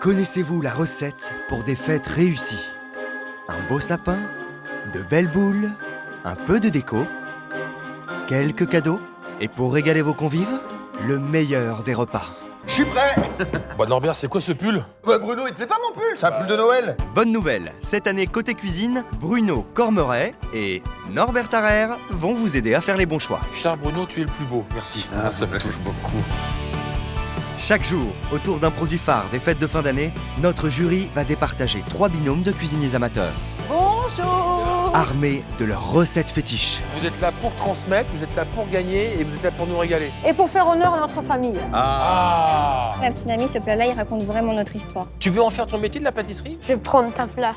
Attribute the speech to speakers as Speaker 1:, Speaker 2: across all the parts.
Speaker 1: Connaissez-vous la recette pour des fêtes réussies? Un beau sapin, de belles boules, un peu de déco, quelques cadeaux, et pour régaler vos convives, le meilleur des repas.
Speaker 2: Je suis prêt.
Speaker 3: Bah Norbert, c'est quoi ce pull?
Speaker 2: Bah Bruno, il te plaît pas mon pull? C'est un pull de Noël.
Speaker 1: Bonne nouvelle, cette année côté cuisine, Bruno Cormeret et Norbert Tarrer vont vous aider à faire les bons choix.
Speaker 3: Cher Bruno, tu es le plus beau. Merci. Ça me touche beaucoup.
Speaker 1: Chaque jour, autour d'un produit phare des fêtes de fin d'année, notre jury va départager 3 binômes de cuisiniers amateurs.
Speaker 4: Bonjour!
Speaker 1: Armés de leurs recettes fétiches.
Speaker 3: Vous êtes là pour transmettre, vous êtes là pour gagner et vous êtes là pour nous régaler.
Speaker 4: Et pour faire honneur à notre famille.
Speaker 3: Ah!
Speaker 5: Ma petite mamie, ce plat-là, il raconte vraiment notre histoire.
Speaker 3: Tu veux en faire ton métier de la pâtisserie?
Speaker 5: Je vais prendre ta plat.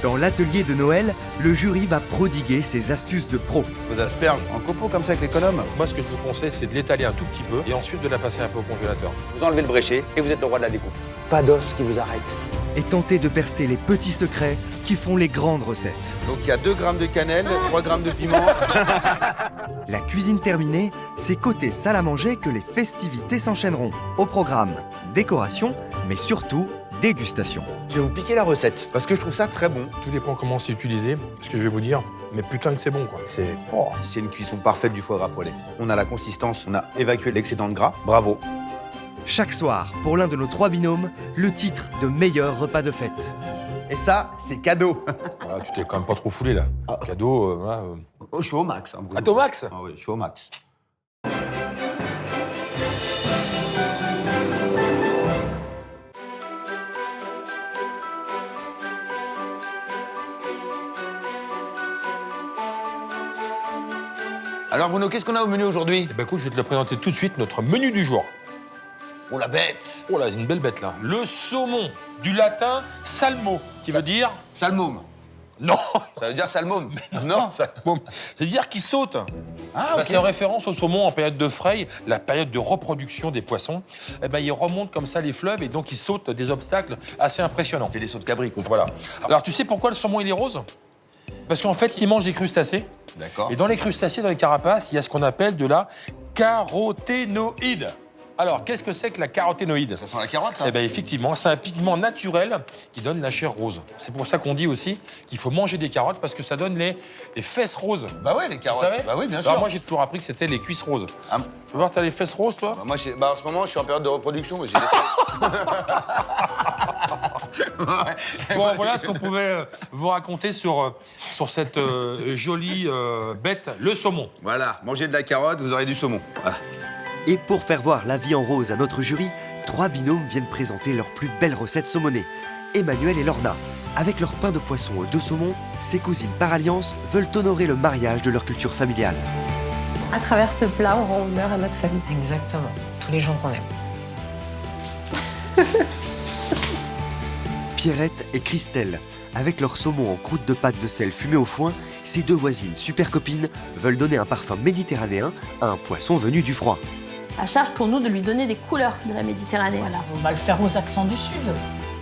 Speaker 1: Dans l'atelier de Noël, le jury va prodiguer ses astuces de pro.
Speaker 2: Vos asperges en copeaux comme ça avec l'économe.
Speaker 3: Moi, ce que je vous conseille, c'est de l'étaler un tout petit peu et ensuite de la passer un peu au congélateur.
Speaker 2: Vous enlevez le bréchet et vous êtes le roi de la découpe. Pas d'os qui vous arrête.
Speaker 1: Et tenter de percer les petits secrets qui font les grandes recettes.
Speaker 2: Donc il y a 2 grammes de cannelle, 3 grammes de piment.
Speaker 1: La cuisine terminée, c'est côté salle à manger que les festivités s'enchaîneront. Au programme, décoration, mais surtout dégustation.
Speaker 2: Je vais vous piquer la recette parce que je trouve ça très bon.
Speaker 3: Tout dépend comment c'est utilisé, ce que je vais vous dire. Mais putain que c'est bon, quoi.
Speaker 2: C'est une cuisson parfaite du foie gras poêlé. On a la consistance, on a évacué l'excédent de gras. Bravo.
Speaker 1: Chaque soir, pour l'un de nos 3 binômes, le titre de meilleur repas de fête.
Speaker 2: Et ça, c'est cadeau.
Speaker 3: Ah, tu t'es quand même pas trop foulé, là. Cadeau,
Speaker 2: Oh, je suis au max. Hein, Bruno.
Speaker 3: À ton max?
Speaker 2: Ah oui, je suis au max. Alors Bruno, qu'est-ce qu'on a au menu aujourd'hui?
Speaker 3: Eh ben écoute, je vais te le présenter tout de suite, notre menu du jour.
Speaker 2: Oh la bête.
Speaker 3: Oh là, c'est une belle bête, là. Le saumon, du latin salmo, qui veut dire...
Speaker 2: Salmôme.
Speaker 3: Non.
Speaker 2: Ça veut dire salmôme. Non.
Speaker 3: Salmon. C'est-à-dire qu'il saute.
Speaker 2: Ah,
Speaker 3: Bah,
Speaker 2: ok.
Speaker 3: c'est en référence au saumon en période de fraye, la période de reproduction des poissons. Eh ben, il remonte comme ça les fleuves et donc il saute des obstacles assez impressionnants.
Speaker 2: C'est des sauts de cabri, quoi.
Speaker 3: Voilà. Alors tu sais pourquoi le saumon il est rose? Parce qu'en fait, il mange des crustacés.
Speaker 2: D'accord.
Speaker 3: Et dans les crustacés, dans les carapaces, il y a ce qu'on appelle de la caroténoïde. Alors, qu'est-ce que c'est que la caroténoïde?
Speaker 2: Ça sent la carotte, ça.
Speaker 3: Eh bien, effectivement, c'est un pigment naturel qui donne la chair rose. C'est pour ça qu'on dit aussi qu'il faut manger des carottes parce que ça donne les fesses roses.
Speaker 2: Bah ouais, les
Speaker 3: Tu
Speaker 2: carottes.
Speaker 3: savais?
Speaker 2: Bah oui, bien
Speaker 3: Alors
Speaker 2: sûr.
Speaker 3: moi, j'ai toujours appris que c'était les cuisses roses.
Speaker 2: Ah,
Speaker 3: Tu veux voir, t'as les fesses roses, toi?
Speaker 2: bah, moi, en ce moment, je suis en période de reproduction. Moi, j'ai des...
Speaker 3: Bon, voilà ce qu'on pouvait vous raconter sur cette jolie bête, le saumon.
Speaker 2: Voilà, mangez de la carotte, vous aurez du saumon. Voilà.
Speaker 1: Et pour faire voir la vie en rose à notre jury, 3 binômes viennent présenter leurs plus belles recettes saumonées. Emmanuel et Lorna. Avec leur pain de poisson aux 2 saumons, ces cousines par alliance veulent honorer le mariage de leur culture familiale.
Speaker 6: À travers ce plat, on rend honneur à notre famille.
Speaker 7: Exactement. Tous les gens qu'on aime.
Speaker 1: Pierrette et Christelle. Avec leur saumon en croûte de pâte de sel fumée au foin, ces 2 voisines super copines veulent donner un parfum méditerranéen à un poisson venu du froid.
Speaker 6: À charge pour nous de lui donner des couleurs de la Méditerranée.
Speaker 7: Voilà, on va le faire aux accents du Sud.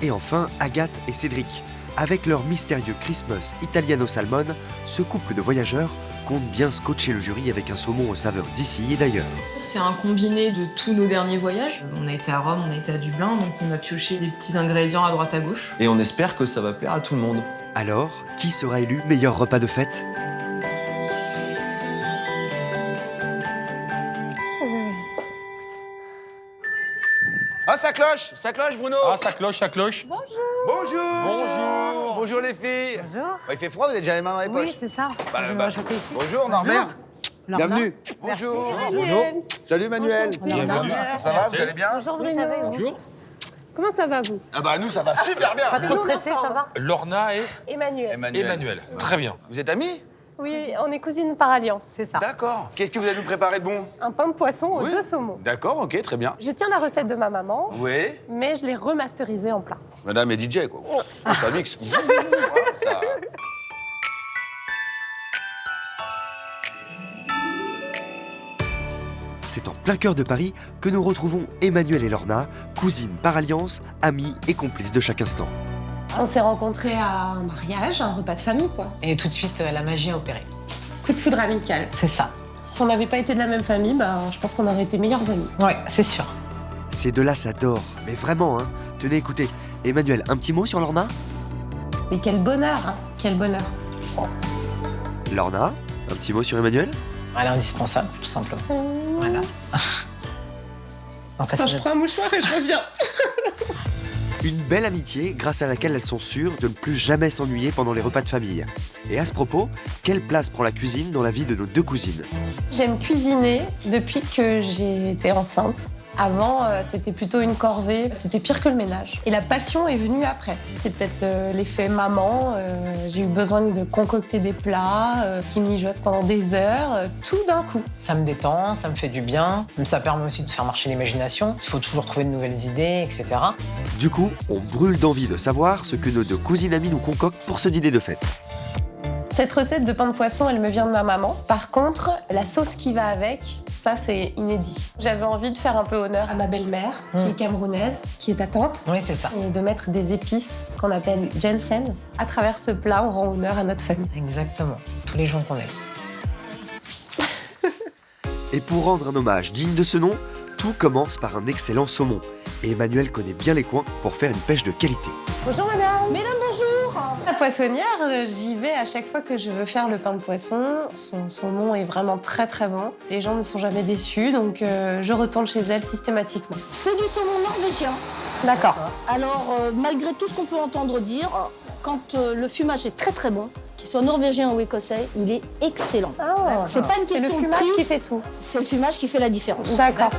Speaker 1: Et enfin, Agathe et Cédric. Avec leur mystérieux Christmas Italiano Salmon, ce couple de voyageurs compte bien scotcher le jury avec un saumon aux saveurs d'ici et d'ailleurs.
Speaker 8: C'est un combiné de tous nos derniers voyages. On a été à Rome, on a été à Dublin, donc on a pioché des petits ingrédients à droite à gauche.
Speaker 9: Et on espère que ça va plaire à tout le monde.
Speaker 1: Alors, qui sera élu meilleur repas de fête?
Speaker 2: Ah, ça cloche, Bruno.
Speaker 3: Ah, ça cloche, ça cloche.
Speaker 2: Bonjour.
Speaker 3: Bonjour.
Speaker 2: Bonjour les filles.
Speaker 4: Bonjour.
Speaker 2: Il fait froid, vous avez déjà les mains dans les poches.
Speaker 4: Oui, c'est ça. Je fais ici.
Speaker 2: Bonjour, Norbert.
Speaker 4: Lorna.
Speaker 2: Bienvenue.
Speaker 4: Merci.
Speaker 2: Bonjour.
Speaker 3: Bruno.
Speaker 2: Salut Manuel.
Speaker 3: Bienvenue.
Speaker 2: Ça va, vous allez bien?
Speaker 4: Bonjour Bruno.
Speaker 3: Bonjour.
Speaker 4: Comment ça va, vous?
Speaker 2: Ah bah nous, ça va super bien.
Speaker 4: Pas trop stressé, ça va?
Speaker 3: Lorna et
Speaker 4: Emmanuel.
Speaker 3: Emmanuel. Très bien.
Speaker 2: Vous êtes amis?
Speaker 4: Oui, on est cousines par alliance. C'est ça.
Speaker 2: D'accord. Qu'est-ce que vous allez nous préparer de bon?
Speaker 4: Un pain de poisson aux
Speaker 2: Oui.
Speaker 4: 2 saumons.
Speaker 2: D'accord, ok, très bien.
Speaker 4: Je tiens la recette de ma maman,
Speaker 2: Oui.
Speaker 4: mais je l'ai remasterisée en plat.
Speaker 2: Madame est DJ, quoi. Ça mixe. Ça-
Speaker 1: C'est en plein cœur de Paris que nous retrouvons Emmanuel et Lorna, cousines par alliance, amies et complices de chaque instant.
Speaker 6: On s'est rencontrés à un mariage, un repas de famille, quoi.
Speaker 7: Et tout de suite, la magie a opéré.
Speaker 6: Coup de foudre amical.
Speaker 7: C'est ça.
Speaker 6: Si on n'avait pas été de la même famille, bah, je pense qu'on aurait été meilleurs amis.
Speaker 7: Ouais, c'est sûr.
Speaker 1: Ces deux-là s'adorent, mais vraiment, hein. Tenez, écoutez. Emmanuel, un petit mot sur Lorna?
Speaker 6: Mais quel bonheur, hein. Quel bonheur.
Speaker 1: Lorna, un petit mot sur Emmanuel?
Speaker 7: Elle est indispensable, tout simplement. Voilà. En fait,
Speaker 6: Attends, je prends un mouchoir et je reviens.
Speaker 1: Une belle amitié grâce à laquelle elles sont sûres de ne plus jamais s'ennuyer pendant les repas de famille. Et à ce propos, quelle place prend la cuisine dans la vie de nos deux cousines?
Speaker 6: J'aime cuisiner depuis que j'ai été enceinte. Avant, c'était plutôt une corvée, c'était pire que le ménage. Et la passion est venue après. C'est peut-être l'effet maman. J'ai eu besoin de concocter des plats qui mijotent pendant des heures, tout d'un coup.
Speaker 7: Ça me détend, ça me fait du bien. Ça permet aussi de faire marcher l'imagination. Il faut toujours trouver de nouvelles idées, etc.
Speaker 1: Du coup, on brûle d'envie de savoir ce que nos deux cousines amies nous concoctent pour ce dîner de fête.
Speaker 6: Cette recette de pain de poisson, elle me vient de ma maman. Par contre, la sauce qui va avec, ça c'est inédit. J'avais envie de faire un peu honneur à ma belle-mère, qui est camerounaise, qui est ta tante.
Speaker 7: Oui, c'est ça.
Speaker 6: Et de mettre des épices qu'on appelle ginseng. À travers ce plat, on rend honneur à notre famille.
Speaker 7: Exactement. Tous les gens qu'on aime.
Speaker 1: Et pour rendre un hommage digne de ce nom, tout commence par un excellent saumon. Et Emmanuel connaît bien les coins pour faire une pêche de qualité.
Speaker 4: Bonjour madame.
Speaker 6: Mesdames, bonjour. La poissonnière, j'y vais à chaque fois que je veux faire le pain de poisson. Son saumon est vraiment très très bon. Les gens ne sont jamais déçus, donc je retourne chez elle systématiquement.
Speaker 10: C'est du saumon norvégien.
Speaker 6: D'accord.
Speaker 10: Alors, malgré tout ce qu'on peut entendre dire, quand le fumage est très très bon, qu'il soit norvégien ou écossais, il est excellent. C'est pas une
Speaker 4: C'est le
Speaker 10: question de
Speaker 4: fumage
Speaker 10: prix,
Speaker 4: qui fait tout.
Speaker 10: c'est le fumage qui fait la différence.
Speaker 4: D'accord.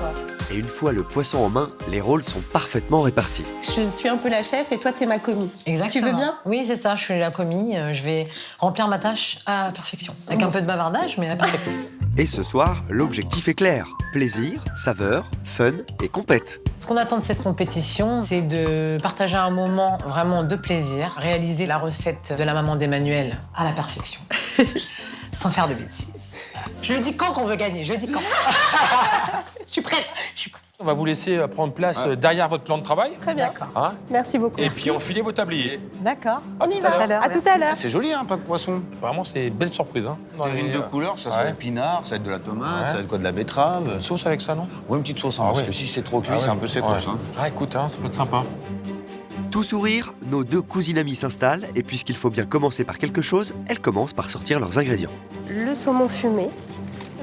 Speaker 1: Et une fois le poisson en main, les rôles sont parfaitement répartis.
Speaker 6: Je suis un peu la chef et toi, t'es ma commis.
Speaker 7: Exactement.
Speaker 6: Tu veux bien?
Speaker 7: Oui, c'est ça. Je suis la commis. Je vais remplir ma tâche à perfection. Avec un peu de bavardage, mais à perfection.
Speaker 1: Et ce soir, l'objectif est clair. Plaisir, saveur, fun et compète.
Speaker 7: Ce qu'on attend de cette compétition, c'est de partager un moment vraiment de plaisir, réaliser la recette de la maman d'Emmanuel à la perfection, sans faire de bêtises. Je dis quand qu'on veut gagner, je dis quand. Je suis prête.
Speaker 3: On va vous laisser prendre place derrière votre plan de travail.
Speaker 4: Très bien.
Speaker 3: Hein,
Speaker 4: Merci beaucoup.
Speaker 3: et puis enfilez vos tabliers.
Speaker 4: D'accord.
Speaker 3: À
Speaker 4: On y
Speaker 3: tout à
Speaker 4: va.
Speaker 3: l'heure.
Speaker 4: À tout à l'heure.
Speaker 2: C'est joli, un pain de poisson.
Speaker 3: Vraiment, c'est une belle surprise. Hein.
Speaker 2: Terrine de couleur, ça va être épinard, ça va être de la tomate, ça va être quoi, de la betterave.
Speaker 3: Une sauce avec ça, non?
Speaker 2: Ouais, une petite sauce, hein,
Speaker 3: Ah
Speaker 2: parce
Speaker 3: ouais.
Speaker 2: que si c'est trop cuit,
Speaker 3: Ah
Speaker 2: c'est
Speaker 3: ouais.
Speaker 2: un peu sécos.
Speaker 3: Ouais.
Speaker 2: Hein.
Speaker 3: Ah, écoute, hein, ça peut être sympa.
Speaker 1: Tout sourire, nos deux cousines amies s'installent et puisqu'il faut bien commencer par quelque chose, elles commencent par sortir leurs ingrédients.
Speaker 4: Le saumon fumé,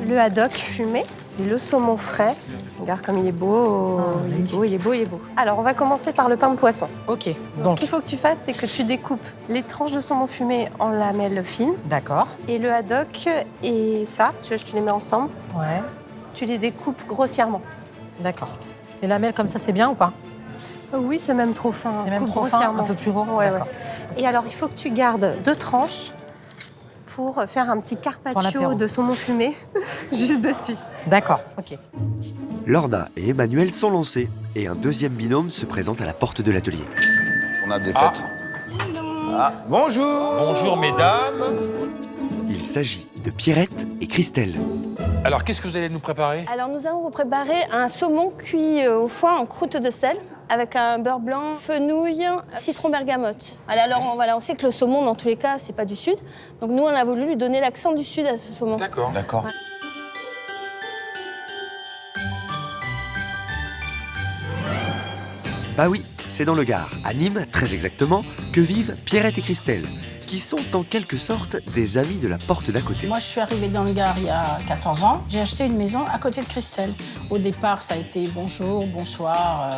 Speaker 4: le haddock fumé, et le saumon frais. Regarde comme il est beau. Il est beau, il est beau, il est beau. Alors, on va commencer par le pain de poisson.
Speaker 7: Ok,
Speaker 4: Ce
Speaker 7: donc,
Speaker 4: qu'il faut que tu fasses, c'est que tu découpes les tranches de saumon fumé en lamelles fines
Speaker 7: d'accord.
Speaker 4: et le haddock et ça, tu veux, je te les mets ensemble.
Speaker 10: Ouais,
Speaker 4: Tu les découpes grossièrement.
Speaker 10: d'accord. Les lamelles comme ça, c'est bien ou pas?
Speaker 4: Oui, c'est même trop fin.
Speaker 10: C'est même
Speaker 4: Coupe
Speaker 10: trop fin,
Speaker 4: grossièrement.
Speaker 10: un peu plus gros.
Speaker 4: Ouais,
Speaker 10: D'accord.
Speaker 4: ouais. Et alors, il faut que tu gardes 2 tranches pour faire un petit
Speaker 10: Pour
Speaker 4: carpaccio
Speaker 10: l'apéro.
Speaker 4: de saumon fumé juste dessus.
Speaker 10: D'accord, ok.
Speaker 1: Lorna et Emmanuel sont lancés et un deuxième binôme se présente à la porte de l'atelier.
Speaker 2: On a des
Speaker 3: Ah.
Speaker 2: fêtes. Ah, bonjour.
Speaker 3: Bonjour, mesdames.
Speaker 1: Il s'agit de Pierrette et Christelle.
Speaker 3: Alors, qu'est-ce que vous allez nous préparer?
Speaker 5: Alors nous allons vous préparer un saumon cuit au foin en croûte de sel avec un beurre blanc, fenouil, citron bergamote. Alors on sait que le saumon dans tous les cas c'est pas du sud, donc nous on a voulu lui donner l'accent du sud à ce saumon.
Speaker 3: D'accord.
Speaker 2: D'accord.
Speaker 1: Bah oui, c'est dans le Gard, à Nîmes très exactement, que vivent Pierrette et Christelle, qui sont en quelque sorte des amis de la porte d'à côté.
Speaker 10: Moi, je suis arrivée dans le Gard il y a 14 ans. J'ai acheté une maison à côté de Christelle. Au départ, ça a été bonjour, bonsoir,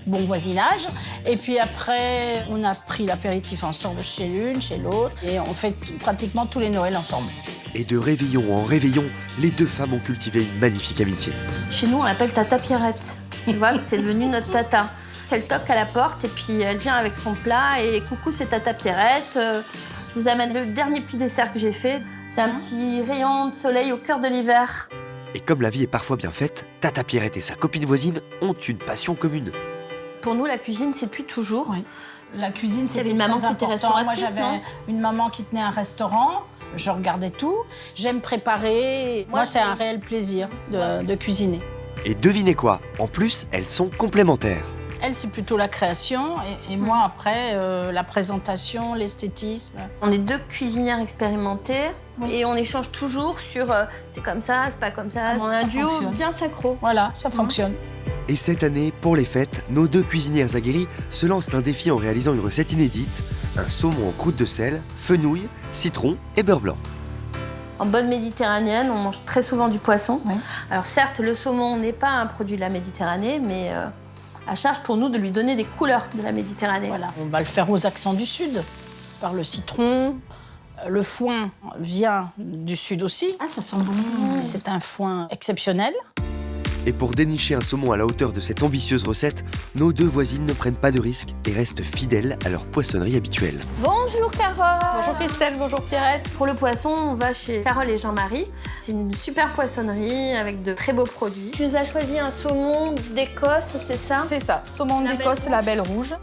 Speaker 10: bon voisinage. Et puis après, on a pris l'apéritif ensemble chez l'une, chez l'autre. Et on fait pratiquement tous les Noëls ensemble.
Speaker 1: Et de réveillon en réveillon, les deux femmes ont cultivé une magnifique amitié.
Speaker 5: Chez nous on l'appelle Tata Pierrette. Tu vois, c'est devenu notre tata. Elle toque à la porte et puis elle vient avec son plat et coucou c'est Tata Pierrette. Je vous amène le dernier petit dessert que j'ai fait. C'est un petit rayon de soleil au cœur de l'hiver.
Speaker 1: Et comme la vie est parfois bien faite, Tata Pierrette et sa copine voisine ont une passion commune.
Speaker 5: Pour nous la cuisine c'est depuis toujours.
Speaker 10: Oui. La cuisine,
Speaker 5: Il y avait
Speaker 10: c'était
Speaker 5: une maman
Speaker 10: très
Speaker 5: qui était
Speaker 10: important. Moi,
Speaker 5: restauratrice,
Speaker 10: j'avais
Speaker 5: non
Speaker 10: une maman qui tenait un restaurant. Je regardais tout. J'aime préparer. Moi, c'est un réel plaisir de cuisiner.
Speaker 1: Et devinez quoi? En plus, elles sont complémentaires.
Speaker 10: Elle, c'est plutôt la création. Et moi, après, la présentation, l'esthétisme.
Speaker 5: On est 2 cuisinières expérimentées et on échange toujours sur c'est comme ça, c'est pas comme ça. On a un duo
Speaker 10: fonctionne.
Speaker 5: bien synchro.
Speaker 10: Voilà, ça fonctionne.
Speaker 1: Et cette année, pour les fêtes, nos 2 cuisinières aguerries se lancent un défi en réalisant une recette inédite, un saumon en croûte de sel, fenouil, citron et beurre blanc.
Speaker 5: En bonne méditerranéenne, on mange très souvent du poisson.
Speaker 10: Oui.
Speaker 5: Alors certes, le saumon n'est pas un produit de la Méditerranée, mais à charge pour nous de lui donner des couleurs de la Méditerranée.
Speaker 10: Voilà, on va le faire aux accents du sud, par le citron. Le foin vient du sud aussi.
Speaker 5: Ah, ça sent bon.
Speaker 10: C'est un foin exceptionnel.
Speaker 1: Et pour dénicher un saumon à la hauteur de cette ambitieuse recette, nos 2 voisines ne prennent pas de risques et restent fidèles à leur poissonnerie habituelle.
Speaker 5: Bonjour Carole.
Speaker 11: Bonjour Christelle, bonjour Pierrette.
Speaker 5: Pour le poisson, on va chez Carole et Jean-Marie. C'est une super poissonnerie avec de très beaux produits. Tu nous as choisi un saumon d'Écosse, c'est ça?
Speaker 11: C'est ça, saumon d'Écosse, la belle rouge.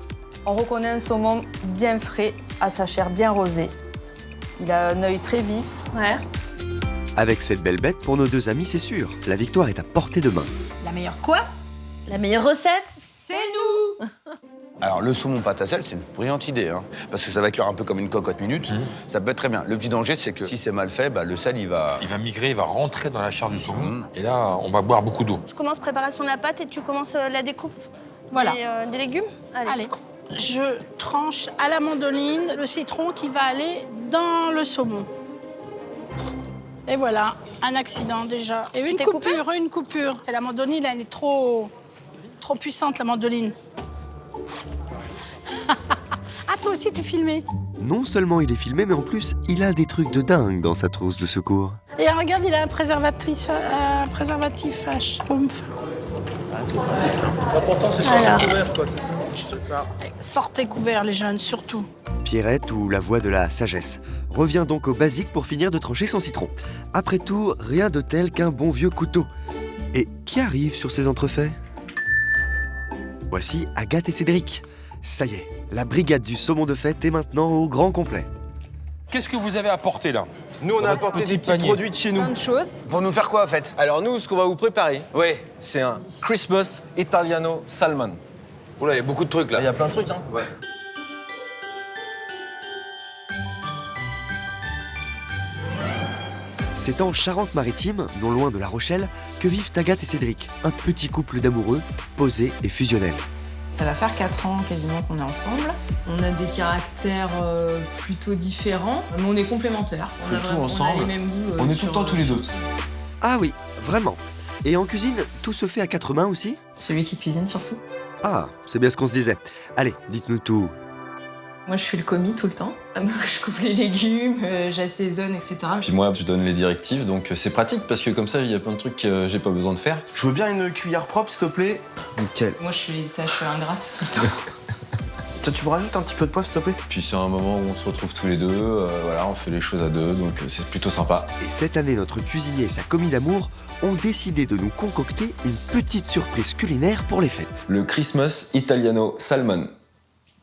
Speaker 11: On reconnaît un saumon bien frais, à sa chair bien rosée. Il a un œil très vif.
Speaker 5: Ouais.
Speaker 1: Avec cette belle bête, pour nos 2 amis, c'est sûr, la victoire est à portée de main.
Speaker 10: La meilleure quoi?
Speaker 5: La meilleure recette?
Speaker 10: C'est nous.
Speaker 2: Alors, le saumon pâte à sel, c'est une brillante idée, hein, parce que ça va cuire un peu comme une cocotte minute. Ça peut être très bien. Le petit danger, c'est que si c'est mal fait, le sel, il va...
Speaker 3: Il va migrer, il va rentrer dans la chair du saumon. Et là, on va boire beaucoup d'eau.
Speaker 5: Je commence préparation de la pâte et tu commences la découpe
Speaker 10: Voilà.
Speaker 5: des légumes?
Speaker 10: Allez. Je tranche à la mandoline le citron qui va aller dans le saumon. Et voilà, un accident déjà. Et
Speaker 5: Tu
Speaker 10: une
Speaker 5: t'es
Speaker 10: coupure. C'est la mandoline, elle est trop puissante, la mandoline. Ah, toi aussi, t'es filmé.
Speaker 1: Non seulement il est filmé, mais en plus, il a des trucs de dingue dans sa trousse de secours.
Speaker 10: Et regarde, il a un préservatif à schtroumpf.
Speaker 12: Ah, c'est pratique ça. L'important c'est de sortir couvert quoi, c'est ça.
Speaker 10: Sortez couverts, les jeunes, surtout.
Speaker 1: Pierrette, ou la voix de la sagesse, revient donc au basique pour finir de trancher son citron. Après tout, rien de tel qu'un bon vieux couteau. Et qui arrive sur ces entrefaits? Voici Agathe et Cédric. Ça y est, la brigade du saumon de fête est maintenant au grand complet.
Speaker 3: Qu'est-ce que vous avez apporté là?
Speaker 9: Nous, on a apporté des petits produits de chez nous.
Speaker 11: Plein de choses.
Speaker 2: Pour nous faire quoi, en fait?
Speaker 9: Alors nous, ce qu'on va vous préparer,
Speaker 2: Oui.
Speaker 9: c'est un Christmas Italiano Salmon.
Speaker 2: Oula, il y a beaucoup de trucs, là.
Speaker 9: Il y a plein de trucs, hein.
Speaker 2: Ouais.
Speaker 1: C'est en Charente-Maritime, non loin de La Rochelle, que vivent Agathe et Cédric, un petit couple d'amoureux, posés et fusionnels.
Speaker 8: Ça va faire 4 ans quasiment qu'on est ensemble. On a des caractères plutôt différents, mais on est complémentaires.
Speaker 9: On fait tout ensemble.
Speaker 8: On a les mêmes goûts.
Speaker 9: On est tout le temps tous les deux.
Speaker 1: Ah oui, vraiment. Et en cuisine, tout se fait à 4 mains aussi?
Speaker 8: Celui qui cuisine surtout.
Speaker 1: Ah, c'est bien ce qu'on se disait. Allez, dites-nous tout.
Speaker 8: Moi, je suis le commis tout le temps. Donc, je coupe les légumes, j'assaisonne, etc.
Speaker 9: Puis moi, je donne les directives, donc c'est pratique parce que comme ça, il y a plein de trucs que j'ai pas besoin de faire. Je veux bien une cuillère propre, s'il te plaît. Nickel.
Speaker 8: Moi, je fais les tâches ingrates tout le temps.
Speaker 9: Toi, tu me rajoutes un petit peu de poivre, s'il te plaît. Puis c'est un moment où on se retrouve tous les deux, voilà, on fait les choses à deux, donc c'est plutôt sympa.
Speaker 1: Et cette année, notre cuisinier et sa commis d'amour ont décidé de nous concocter une petite surprise culinaire pour les fêtes.
Speaker 9: Le Christmas Italiano Salmon.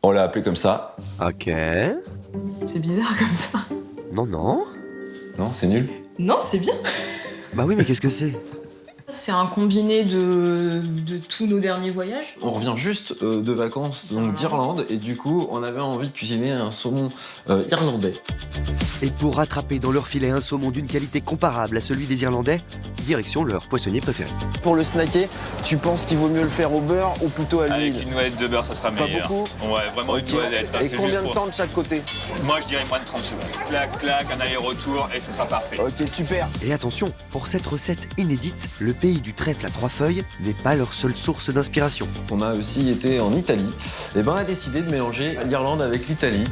Speaker 9: On l'a appelé comme ça.
Speaker 1: Ok.
Speaker 8: C'est bizarre comme ça.
Speaker 1: Non, non.
Speaker 9: Non, c'est nul.
Speaker 8: Non, c'est bien.
Speaker 1: Bah oui, mais qu'est-ce que c'est?
Speaker 8: C'est un combiné de tous nos derniers voyages.
Speaker 9: On revient juste de vacances donc d'Irlande et du coup on avait envie de cuisiner un saumon irlandais.
Speaker 1: Et pour rattraper dans leur filet un saumon d'une qualité comparable à celui des Irlandais, direction leur poissonnier préféré.
Speaker 13: Pour le snacker, tu penses qu'il vaut mieux le faire au beurre ou plutôt à l'huile?
Speaker 12: Avec une noisette de beurre, ça sera
Speaker 13: Pas
Speaker 12: meilleur.
Speaker 13: beaucoup?
Speaker 12: Ouais, vraiment une noisette. ça,
Speaker 13: Et
Speaker 12: c'est
Speaker 13: combien
Speaker 12: juste
Speaker 13: de temps de chaque côté?
Speaker 12: Moi, je dirais moins de 30 secondes. Clac, clac, un aller-retour et ça sera parfait.
Speaker 13: Ok, super.
Speaker 1: Et attention, pour cette recette inédite, le pays du trèfle à 3 feuilles n'est pas leur seule source d'inspiration.
Speaker 9: On a aussi été en Italie et ben on a décidé de mélanger l'Irlande avec l'Italie.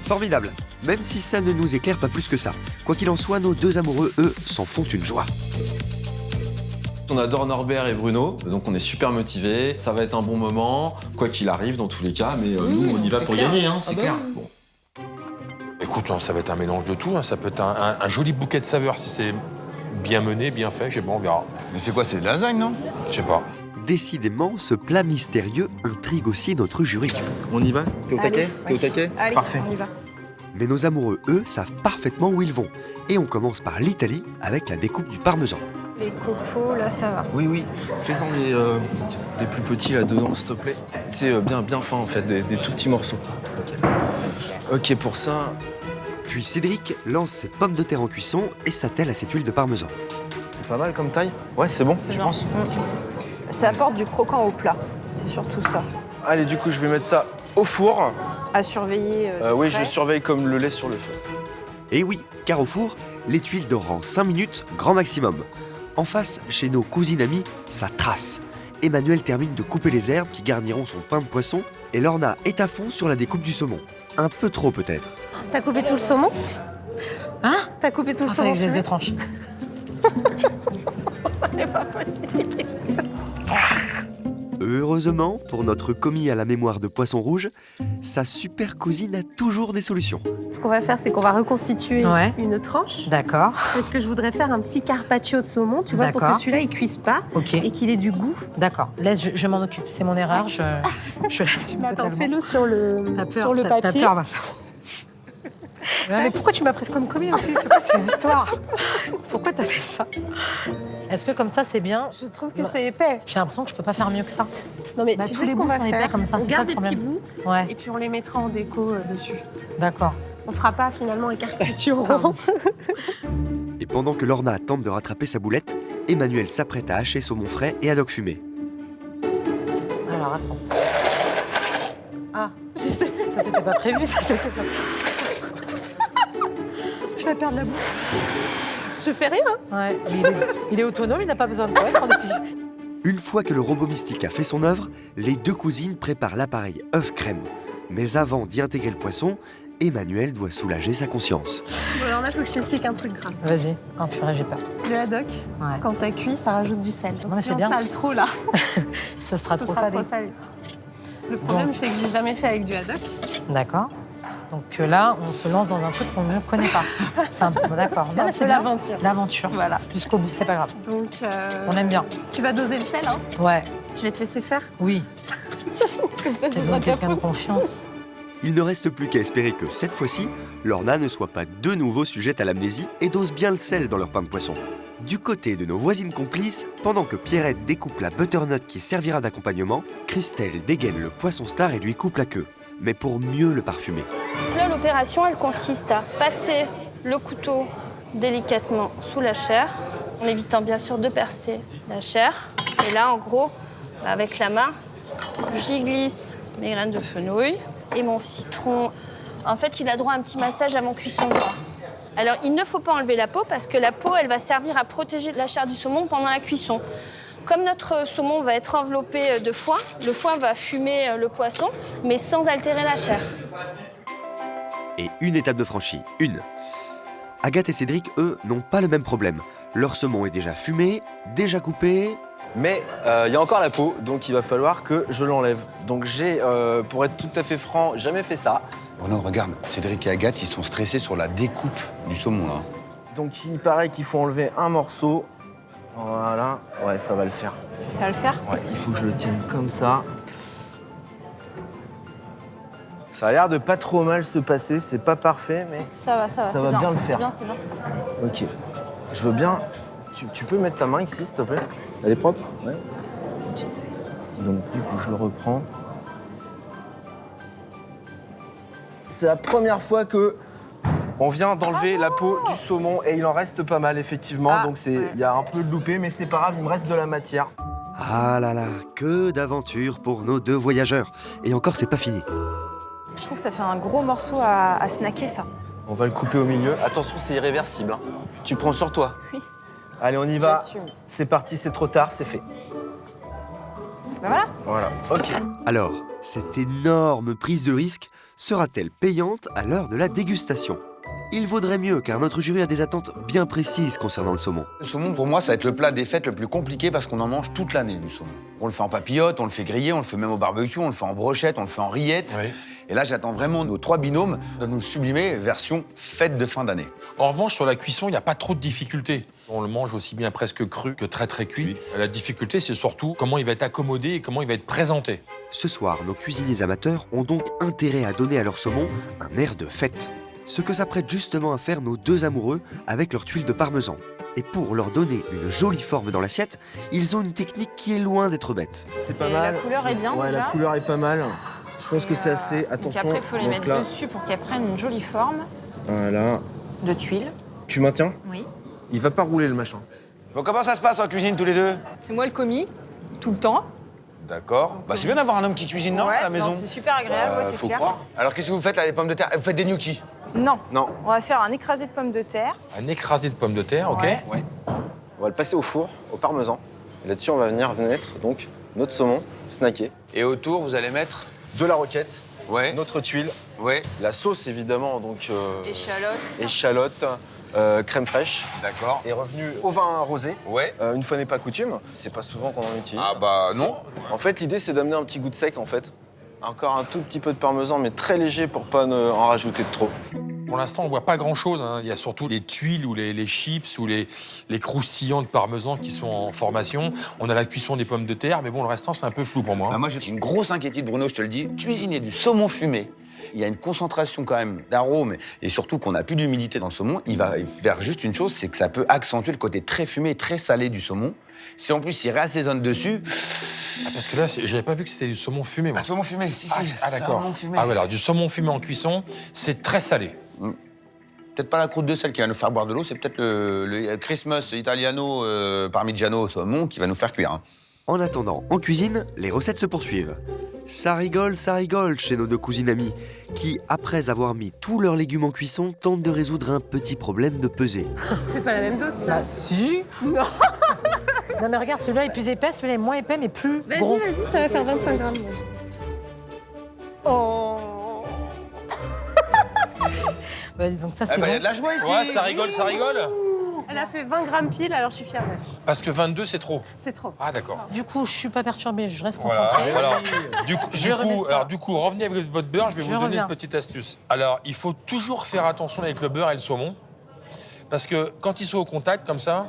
Speaker 1: Formidable, même si ça ne nous éclaire pas plus que ça. Quoi qu'il en soit, nos deux amoureux, eux, s'en font une joie.
Speaker 9: On adore Norbert et Bruno, donc on est super motivés. Ça va être un bon moment, quoi qu'il arrive dans tous les cas, mais nous on y va pour gagner, hein, c'est clair. Bon.
Speaker 3: Écoute, ça va être un mélange de tout. Ça peut être un joli bouquet de saveurs si c'est bien mené, bien fait. Je sais pas, on verra.
Speaker 2: Mais c'est quoi, c'est de la lasagne, non?
Speaker 3: Je sais pas.
Speaker 1: Décidément, ce plat mystérieux intrigue aussi notre jury.
Speaker 9: On y va? T'es au taquet? T'es au taquet?
Speaker 11: Allez,
Speaker 9: Parfait.
Speaker 11: on y va.
Speaker 1: Mais nos amoureux, eux, savent parfaitement où ils vont. Et on commence par l'Italie avec la découpe du parmesan.
Speaker 11: Les copeaux, là, ça va.
Speaker 9: Oui, fais-en des plus petits là-dedans, s'il te plaît. C'est bien fin en fait, des tout petits morceaux. Ok, pour ça...
Speaker 1: Puis Cédric lance ses pommes de terre en cuisson et s'attelle à cette huile de parmesan.
Speaker 9: C'est pas mal comme taille? Ouais, c'est bon, tu penses?
Speaker 14: Ça apporte du croquant au plat. C'est surtout ça.
Speaker 13: Allez, du coup, je vais mettre ça au four.
Speaker 14: À surveiller.
Speaker 13: Oui, je surveille comme le lait sur le feu.
Speaker 1: Et oui, car au four, les tuiles dorent en 5 minutes, grand maximum. En face, chez nos cousines amies, ça trace. Emmanuelle termine de couper les herbes qui garniront son pain de poisson et Lorna est à fond sur la découpe du saumon. Un peu trop peut-être.
Speaker 4: T'as coupé tout le saumon?
Speaker 7: Hein?
Speaker 4: T'as coupé tout le
Speaker 7: Fallait
Speaker 4: saumon?
Speaker 7: que je laisse 2 tranches.
Speaker 4: C'est pas possible.
Speaker 1: Heureusement, pour notre commis à la mémoire de poisson rouge, sa super cousine a toujours des solutions.
Speaker 4: Ce qu'on va faire, c'est qu'on va reconstituer une tranche.
Speaker 7: D'accord.
Speaker 4: Parce que je voudrais faire un petit carpaccio de saumon, tu vois, pour que celui-là, il cuise pas et qu'il ait du goût.
Speaker 7: D'accord. Laisse, je m'en occupe. C'est mon erreur. Je l'assume
Speaker 4: Mais attends,
Speaker 7: totalement.
Speaker 4: fais-le sur le
Speaker 7: T'as
Speaker 4: papier.
Speaker 7: peur, ma mais pourquoi tu m'as prise comme commis aussi? C'est quoi ces histoires? Pourquoi t'as fait ça? Est-ce que comme ça, c'est bien?
Speaker 4: Je trouve que c'est épais.
Speaker 7: J'ai l'impression que je peux pas faire mieux que ça.
Speaker 4: Non mais
Speaker 7: Bah,
Speaker 4: tu
Speaker 7: tous
Speaker 4: sais
Speaker 7: les
Speaker 4: ce qu'on
Speaker 7: bouts
Speaker 4: va
Speaker 7: sont épais
Speaker 4: faire
Speaker 7: comme ça,
Speaker 4: on
Speaker 7: c'est ça
Speaker 4: garde
Speaker 7: le
Speaker 4: des petits
Speaker 7: problème.
Speaker 4: bouts
Speaker 7: Ouais.
Speaker 4: et puis on les mettra en déco dessus.
Speaker 7: D'accord.
Speaker 4: On fera pas finalement un carpaccio rond.
Speaker 1: Et pendant que Lorna tente de rattraper sa boulette, Emmanuelle s'apprête à hacher saumon frais et haddock fumé.
Speaker 7: Alors, attends. Ah, ça c'était pas prévu, ça c'était pas... Tu vas perdre la bouffe.
Speaker 4: Je fais rien.
Speaker 7: Ouais, mais il est autonome, il n'a pas besoin de toi.
Speaker 1: Une fois que le robot mystique a fait son œuvre, les deux cousines préparent l'appareil œuf crème. Mais avant d'y intégrer le poisson, Emmanuelle doit soulager sa conscience.
Speaker 4: Bon, alors là, faut que je t'explique un truc grave.
Speaker 7: Vas-y, oh purée, j'ai peur.
Speaker 4: Le haddock, quand ça cuit, ça rajoute du sel. Donc
Speaker 7: Ouais,
Speaker 4: si
Speaker 7: c'est
Speaker 4: on
Speaker 7: bien.
Speaker 4: sale trop là,
Speaker 7: Ça sera
Speaker 4: ce
Speaker 7: trop
Speaker 4: sera
Speaker 7: salé.
Speaker 4: trop salé. Le problème,
Speaker 7: Donc.
Speaker 4: c'est que j'ai jamais fait avec du haddock.
Speaker 7: D'accord. Donc là, on se lance dans un truc qu'on ne connaît pas. C'est un peu d'accord.
Speaker 4: C'est un peu
Speaker 7: bien.
Speaker 4: l'aventure.
Speaker 7: L'aventure.
Speaker 4: Voilà.
Speaker 7: Jusqu'au bout, c'est pas grave.
Speaker 4: Donc,
Speaker 7: On aime bien.
Speaker 4: tu vas doser le sel, hein?
Speaker 7: Ouais.
Speaker 4: Je vais te laisser faire.
Speaker 7: Oui.
Speaker 4: Comme ça,
Speaker 7: T'as besoin de quelqu'un de confiance.
Speaker 1: Il ne reste plus qu'à espérer que cette fois-ci, Lorna ne soit pas de nouveau sujette à l'amnésie et dose bien le sel dans leur pain de poisson. Du côté de nos voisines complices, pendant que Pierrette découpe la butternut qui servira d'accompagnement, Christelle dégaine le poisson star et lui coupe la queue, mais pour mieux le parfumer.
Speaker 5: Là, l'opération, elle consiste à passer le couteau délicatement sous la chair, en évitant bien sûr de percer la chair. Et là, en gros, avec la main, j'y glisse mes graines de fenouil et mon citron. En fait, il a droit à un petit massage avant cuisson. Alors, il ne faut pas enlever la peau parce que la peau, elle va servir à protéger la chair du saumon pendant la cuisson. Comme notre saumon va être enveloppé de foin, le foin va fumer le poisson, mais sans altérer la chair.
Speaker 1: Et une étape de franchie, une. Agathe et Cédric, eux, n'ont pas le même problème. Leur saumon est déjà fumé, déjà coupé.
Speaker 13: Mais il y a encore la peau, donc il va falloir que je l'enlève. Donc j'ai, pour être tout à fait franc, jamais fait ça.
Speaker 2: Oh non, regarde, Cédric et Agathe, ils sont stressés sur la découpe du saumon, là.
Speaker 13: Donc il paraît qu'il faut enlever un morceau. Voilà, ouais, ça va le faire.
Speaker 5: Ça va le faire?
Speaker 13: Ouais, il faut que je le tienne comme ça. Ça a l'air de pas trop mal se passer, c'est pas parfait, mais
Speaker 14: Ça va,
Speaker 13: ça va bien le faire.
Speaker 14: C'est bien.
Speaker 13: Ok. Je veux bien... Tu peux mettre ta main ici, s'il te plaît? Elle est propre? Ouais. Ok. Donc, du coup, je le reprends. C'est la première fois que on vient d'enlever la peau du saumon et il en reste pas mal, effectivement. Donc, il y a un peu de loupé, mais c'est pas grave, il me reste de la matière.
Speaker 1: Ah là là, que d'aventures pour nos deux voyageurs. Et encore, c'est pas fini.
Speaker 14: Je trouve que ça fait un gros morceau à snacker, ça.
Speaker 13: On va le couper au milieu. Attention, c'est irréversible. Hein. Tu prends sur toi.
Speaker 14: Oui.
Speaker 13: Allez, on y va.
Speaker 14: J'assume.
Speaker 13: C'est parti, c'est trop tard, c'est fait.
Speaker 14: Ben voilà.
Speaker 13: Voilà, ok.
Speaker 1: Alors, cette énorme prise de risque sera-t-elle payante à l'heure de la dégustation? Il vaudrait mieux, car notre jury a des attentes bien précises concernant le saumon.
Speaker 2: Le saumon, pour moi, ça va être le plat des fêtes le plus compliqué parce qu'on en mange toute l'année, du saumon. On le fait en papillote, on le fait griller, on le fait même au barbecue, on le fait en brochette, on le fait en rillette.
Speaker 3: Oui.
Speaker 2: Et là, j'attends vraiment nos trois binômes de nous sublimer version fête de fin d'année.
Speaker 3: En revanche, sur la cuisson, il n'y a pas trop de difficultés. On le mange aussi bien presque cru que très très cuit. La difficulté, c'est surtout comment il va être accommodé et comment il va être présenté.
Speaker 1: Ce soir, nos cuisiniers amateurs ont donc intérêt à donner à leur saumon un air de fête. Ce que s'apprêtent justement à faire nos deux amoureux avec leurs tuiles de parmesan. Et pour leur donner une jolie forme dans l'assiette, ils ont une technique qui est loin d'être bête.
Speaker 13: C'est pas mal.
Speaker 14: La couleur est bien,
Speaker 13: ouais,
Speaker 14: déjà.
Speaker 13: La couleur est pas mal. Je pense que c'est assez. Attention.
Speaker 14: Donc après, il faut les
Speaker 13: donc
Speaker 14: mettre
Speaker 13: là,
Speaker 14: dessus pour qu'elles prennent une jolie forme
Speaker 13: Voilà.
Speaker 14: de tuiles.
Speaker 13: Tu maintiens?
Speaker 14: Oui.
Speaker 13: Il va pas rouler le machin.
Speaker 2: Bon, comment ça se passe en cuisine tous les deux?
Speaker 14: C'est moi le commis. tout le temps.
Speaker 2: D'accord. Bah, c'est bien d'avoir un homme qui cuisine, non,
Speaker 14: Ouais,
Speaker 2: à la maison.
Speaker 14: non, c'est super agréable, ouais, c'est
Speaker 2: faut
Speaker 14: clair.
Speaker 2: croire. Alors, qu'est-ce que vous faites là, les pommes de terre? Vous faites des gnocchis?
Speaker 14: Non.
Speaker 2: Non.
Speaker 14: On va faire un écrasé de pommes de terre.
Speaker 3: Un écrasé de pommes de terre, ok.
Speaker 14: Ouais.
Speaker 13: On va le passer au four, au parmesan. Et là-dessus, on va venir mettre donc notre saumon snacké.
Speaker 2: Et autour, vous allez mettre?
Speaker 13: De la roquette,
Speaker 2: Ouais.
Speaker 13: notre tuile,
Speaker 2: Ouais.
Speaker 13: la sauce évidemment, donc
Speaker 14: Échalote.
Speaker 13: échalote, crème fraîche.
Speaker 2: D'accord.
Speaker 13: Et revenu au vin rosé.
Speaker 2: Ouais.
Speaker 13: Une fois n'est pas coutume, c'est pas souvent qu'on en utilise.
Speaker 2: Ah bah non.
Speaker 13: En fait, l'idée c'est d'amener un petit goût de sec en fait. Encore un tout petit peu de parmesan, mais très léger pour pas en rajouter de trop.
Speaker 3: Pour l'instant, on voit pas grand-chose. Hein. Il y a surtout les tuiles ou les chips ou les croustillants de parmesan qui sont en formation. On a la cuisson des pommes de terre, mais bon, le restant, c'est un peu flou pour moi.
Speaker 2: Bah, moi, j'ai une grosse inquiétude, Bruno, je te le dis. Cuisiner du saumon fumé, il y a une concentration quand même d'arômes et surtout qu'on n'a plus d'humidité dans le saumon. Il va faire juste une chose, c'est que ça peut accentuer le côté très fumé et très salé du saumon. Si en plus il réassaisonne dessus.
Speaker 3: Ah, parce que là, j'avais pas vu que c'était du saumon fumé, moi.
Speaker 2: Un saumon fumé, si,
Speaker 3: Ah, d'accord.
Speaker 2: saumon fumé.
Speaker 3: Ah, ouais, alors du saumon fumé en cuisson, c'est très salé.
Speaker 2: Peut-être pas la croûte de sel qui va nous faire boire de l'eau, c'est peut-être le Christmas Italiano Parmigiano saumon qui va nous faire cuire. Hein.
Speaker 1: En attendant, en cuisine, les recettes se poursuivent. Ça rigole chez nos deux cousines amies, qui, après avoir mis tous leurs légumes en cuisson, tentent de résoudre un petit problème de pesée.
Speaker 4: C'est pas la même dose, ça.
Speaker 15: Bah, si.
Speaker 4: Non.
Speaker 15: Non, mais regarde, celui-là est plus épais, celui-là est moins épais, mais plus gros.
Speaker 4: Vas-y, ça va faire 25 grammes. Oh.
Speaker 15: Bah, dis donc, ça, c'est
Speaker 2: Eh ben,
Speaker 15: bon.
Speaker 2: y a de la joie ici.
Speaker 3: Ouais, ça rigole.
Speaker 4: Elle a fait 20 grammes pile, alors je suis fière d'elle.
Speaker 3: Parce que 22, c'est trop.
Speaker 4: C'est trop.
Speaker 3: Ah, d'accord.
Speaker 15: Du coup, je suis pas perturbée, je reste
Speaker 3: Voilà.
Speaker 15: concentrée.
Speaker 3: Alors, du
Speaker 15: Je
Speaker 3: coup, revenez avec votre beurre, je vais vous donner
Speaker 15: reviens.
Speaker 3: une petite astuce. Alors, il faut toujours faire attention avec le beurre et le saumon. Parce que quand ils sont au contact, comme ça,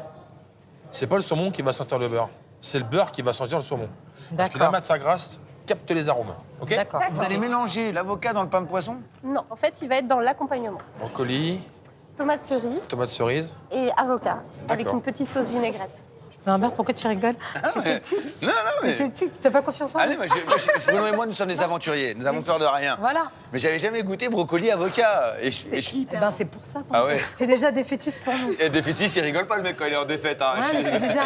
Speaker 3: c'est pas le saumon qui va sentir le beurre. C'est le beurre qui va sentir le saumon. Parce que la matière grasse capte les arômes. Ok?
Speaker 15: D'accord.
Speaker 2: Vous allez mélanger l'avocat dans le pain de poisson?
Speaker 4: Non, en fait, il va être dans l'accompagnement.
Speaker 3: Brocoli,
Speaker 4: Tomate cerise
Speaker 3: tomate cerise.
Speaker 4: et avocat, avec
Speaker 3: D'accord.
Speaker 4: une petite sauce vinaigrette.
Speaker 15: Mais Humbert, pourquoi tu rigoles?
Speaker 2: mais... Non,
Speaker 15: Mais c'est petit, t'as pas confiance en
Speaker 2: Allez,
Speaker 15: moi?
Speaker 2: Bruno et moi, nous sommes des aventuriers. Nous avons peur de rien.
Speaker 15: Voilà.
Speaker 2: Mais j'avais jamais goûté brocoli avocat.
Speaker 15: Eh ben, c'est pour ça qu'on
Speaker 2: Ah ouais.
Speaker 15: T'es déjà défaitiste pour nous.
Speaker 2: Et défaitiste, il rigole pas le mec quand il est en défaite. Hein.
Speaker 15: Ouais, mais c'est bizarre.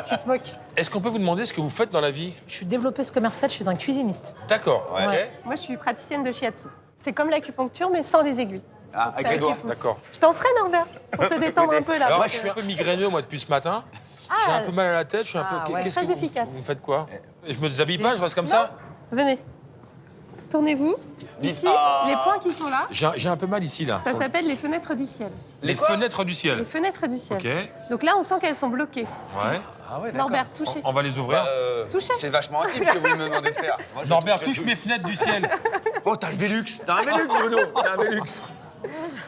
Speaker 15: Tu te moques.
Speaker 3: Est-ce qu'on peut vous demander ce que vous faites dans la vie?
Speaker 15: Je suis développeuse commerciale, je suis un cuisiniste.
Speaker 3: D'accord.
Speaker 2: Ouais.
Speaker 3: ok.
Speaker 4: Moi, je suis praticienne de shiatsu. C'est comme l'acupuncture, mais sans les aiguilles.
Speaker 2: Ah,
Speaker 4: C'est
Speaker 2: avec les doigts.
Speaker 4: pouces.
Speaker 3: D'accord.
Speaker 4: Je t'en ferai, Norbert, pour te détendre un peu là.
Speaker 3: Alors,
Speaker 4: parce
Speaker 3: je
Speaker 4: que-
Speaker 3: suis un peu migraineux, moi, depuis ce matin. J'ai un peu mal à la tête, je suis un peu...
Speaker 4: ouais.
Speaker 3: Qu'est-ce
Speaker 4: Très
Speaker 3: que
Speaker 4: efficace.
Speaker 3: vous me faites quoi? Je me déshabille pas, je reste comme ça?
Speaker 4: Venez. Tournez-vous.
Speaker 2: Dites-
Speaker 4: Ici,
Speaker 2: Ah.
Speaker 4: les points qui sont là,
Speaker 3: J'ai un peu mal ici, là.
Speaker 4: ça s'appelle les fenêtres du ciel.
Speaker 3: Les fenêtres du ciel.
Speaker 4: Les fenêtres du ciel.
Speaker 3: Ok.
Speaker 4: Donc là, on sent qu'elles sont bloquées.
Speaker 3: Ouais.
Speaker 2: Ah ouais, d'accord.
Speaker 4: Norbert, touchez.
Speaker 3: On va les ouvrir.
Speaker 4: Touchez.
Speaker 2: C'est vachement intime ce que vous me demandez de faire. Moi, je
Speaker 3: Norbert,
Speaker 2: je-
Speaker 3: touche mes fenêtres du ciel.
Speaker 2: Oh, t'as le Velux. T'as un Velux, Bruno. T'as un Velux.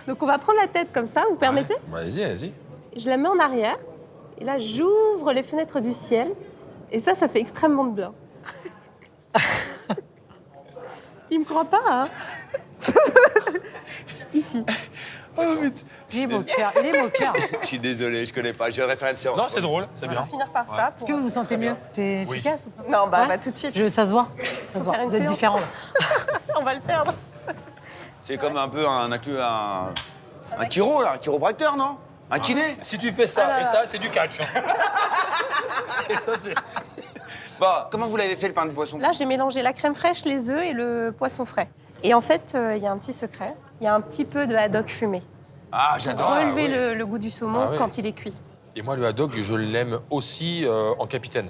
Speaker 4: Donc on va prendre la tête comme ça, vous permettez?
Speaker 3: Bah, vas-y.
Speaker 4: Je la mets en arrière. Et là, j'ouvre les fenêtres du ciel. Et ça fait extrêmement de bien. Il me croit pas, hein? Ici.
Speaker 2: Oh, mais...
Speaker 15: Il est moqueur, il est moqueur.
Speaker 2: Je suis désolé, je connais pas. Je vais faire une séance.
Speaker 3: Non, c'est drôle, c'est
Speaker 4: On
Speaker 3: bien.
Speaker 4: va finir par ça.
Speaker 15: Est-ce que vous vous sentez mieux? T'es
Speaker 3: Oui.
Speaker 15: efficace ou pas?
Speaker 4: Non, bah,
Speaker 15: Ouais.
Speaker 4: tout de suite.
Speaker 15: Ça se voit. Ça se voit.
Speaker 4: faire une
Speaker 15: Vous êtes
Speaker 4: séance.
Speaker 15: différents, là.
Speaker 4: On va le perdre.
Speaker 2: C'est comme un peu un chiro, là, un chiropracteur, non? Un kiné?
Speaker 3: Si tu fais ça
Speaker 4: Ah là
Speaker 3: et
Speaker 4: là.
Speaker 3: ça, c'est du catch. Et ça, c'est...
Speaker 2: Bon, comment vous l'avez fait, le pain de poisson?
Speaker 4: Là, j'ai mélangé la crème fraîche, les œufs et le poisson frais. Et en fait, il y a un petit secret. Il y a un petit peu de haddock fumé.
Speaker 2: Ah,
Speaker 4: Pour
Speaker 2: j'adore.
Speaker 4: relever le goût du saumon
Speaker 3: Ah ouais.
Speaker 4: quand il est cuit.
Speaker 3: Et moi, le haddock, je l'aime aussi en capitaine.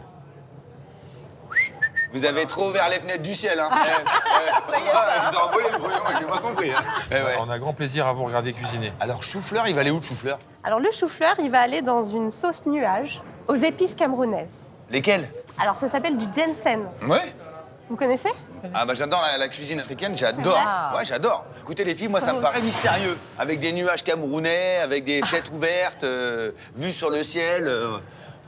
Speaker 2: Vous avez trop ouvert les fenêtres du ciel, hein. Vous avez envolé le premier, moi, j'ai pas compris. Hein. Ouais.
Speaker 3: On a grand plaisir à vous regarder cuisiner.
Speaker 2: Alors, chou-fleur, il va aller où, le chou-fleur?
Speaker 4: Alors, le chou-fleur, il va aller dans une sauce nuage aux épices camerounaises.
Speaker 2: Lesquels?
Speaker 4: Alors, ça s'appelle du ginseng.
Speaker 2: Ouais.
Speaker 4: Vous connaissez?
Speaker 2: Ah bah j'adore la cuisine africaine, j'adore.
Speaker 4: vrai
Speaker 2: Ouais, j'adore. Écoutez les filles, moi ça me paraît mystérieux. Avec des nuages camerounais, avec des fenêtres ouvertes, vues sur le ciel.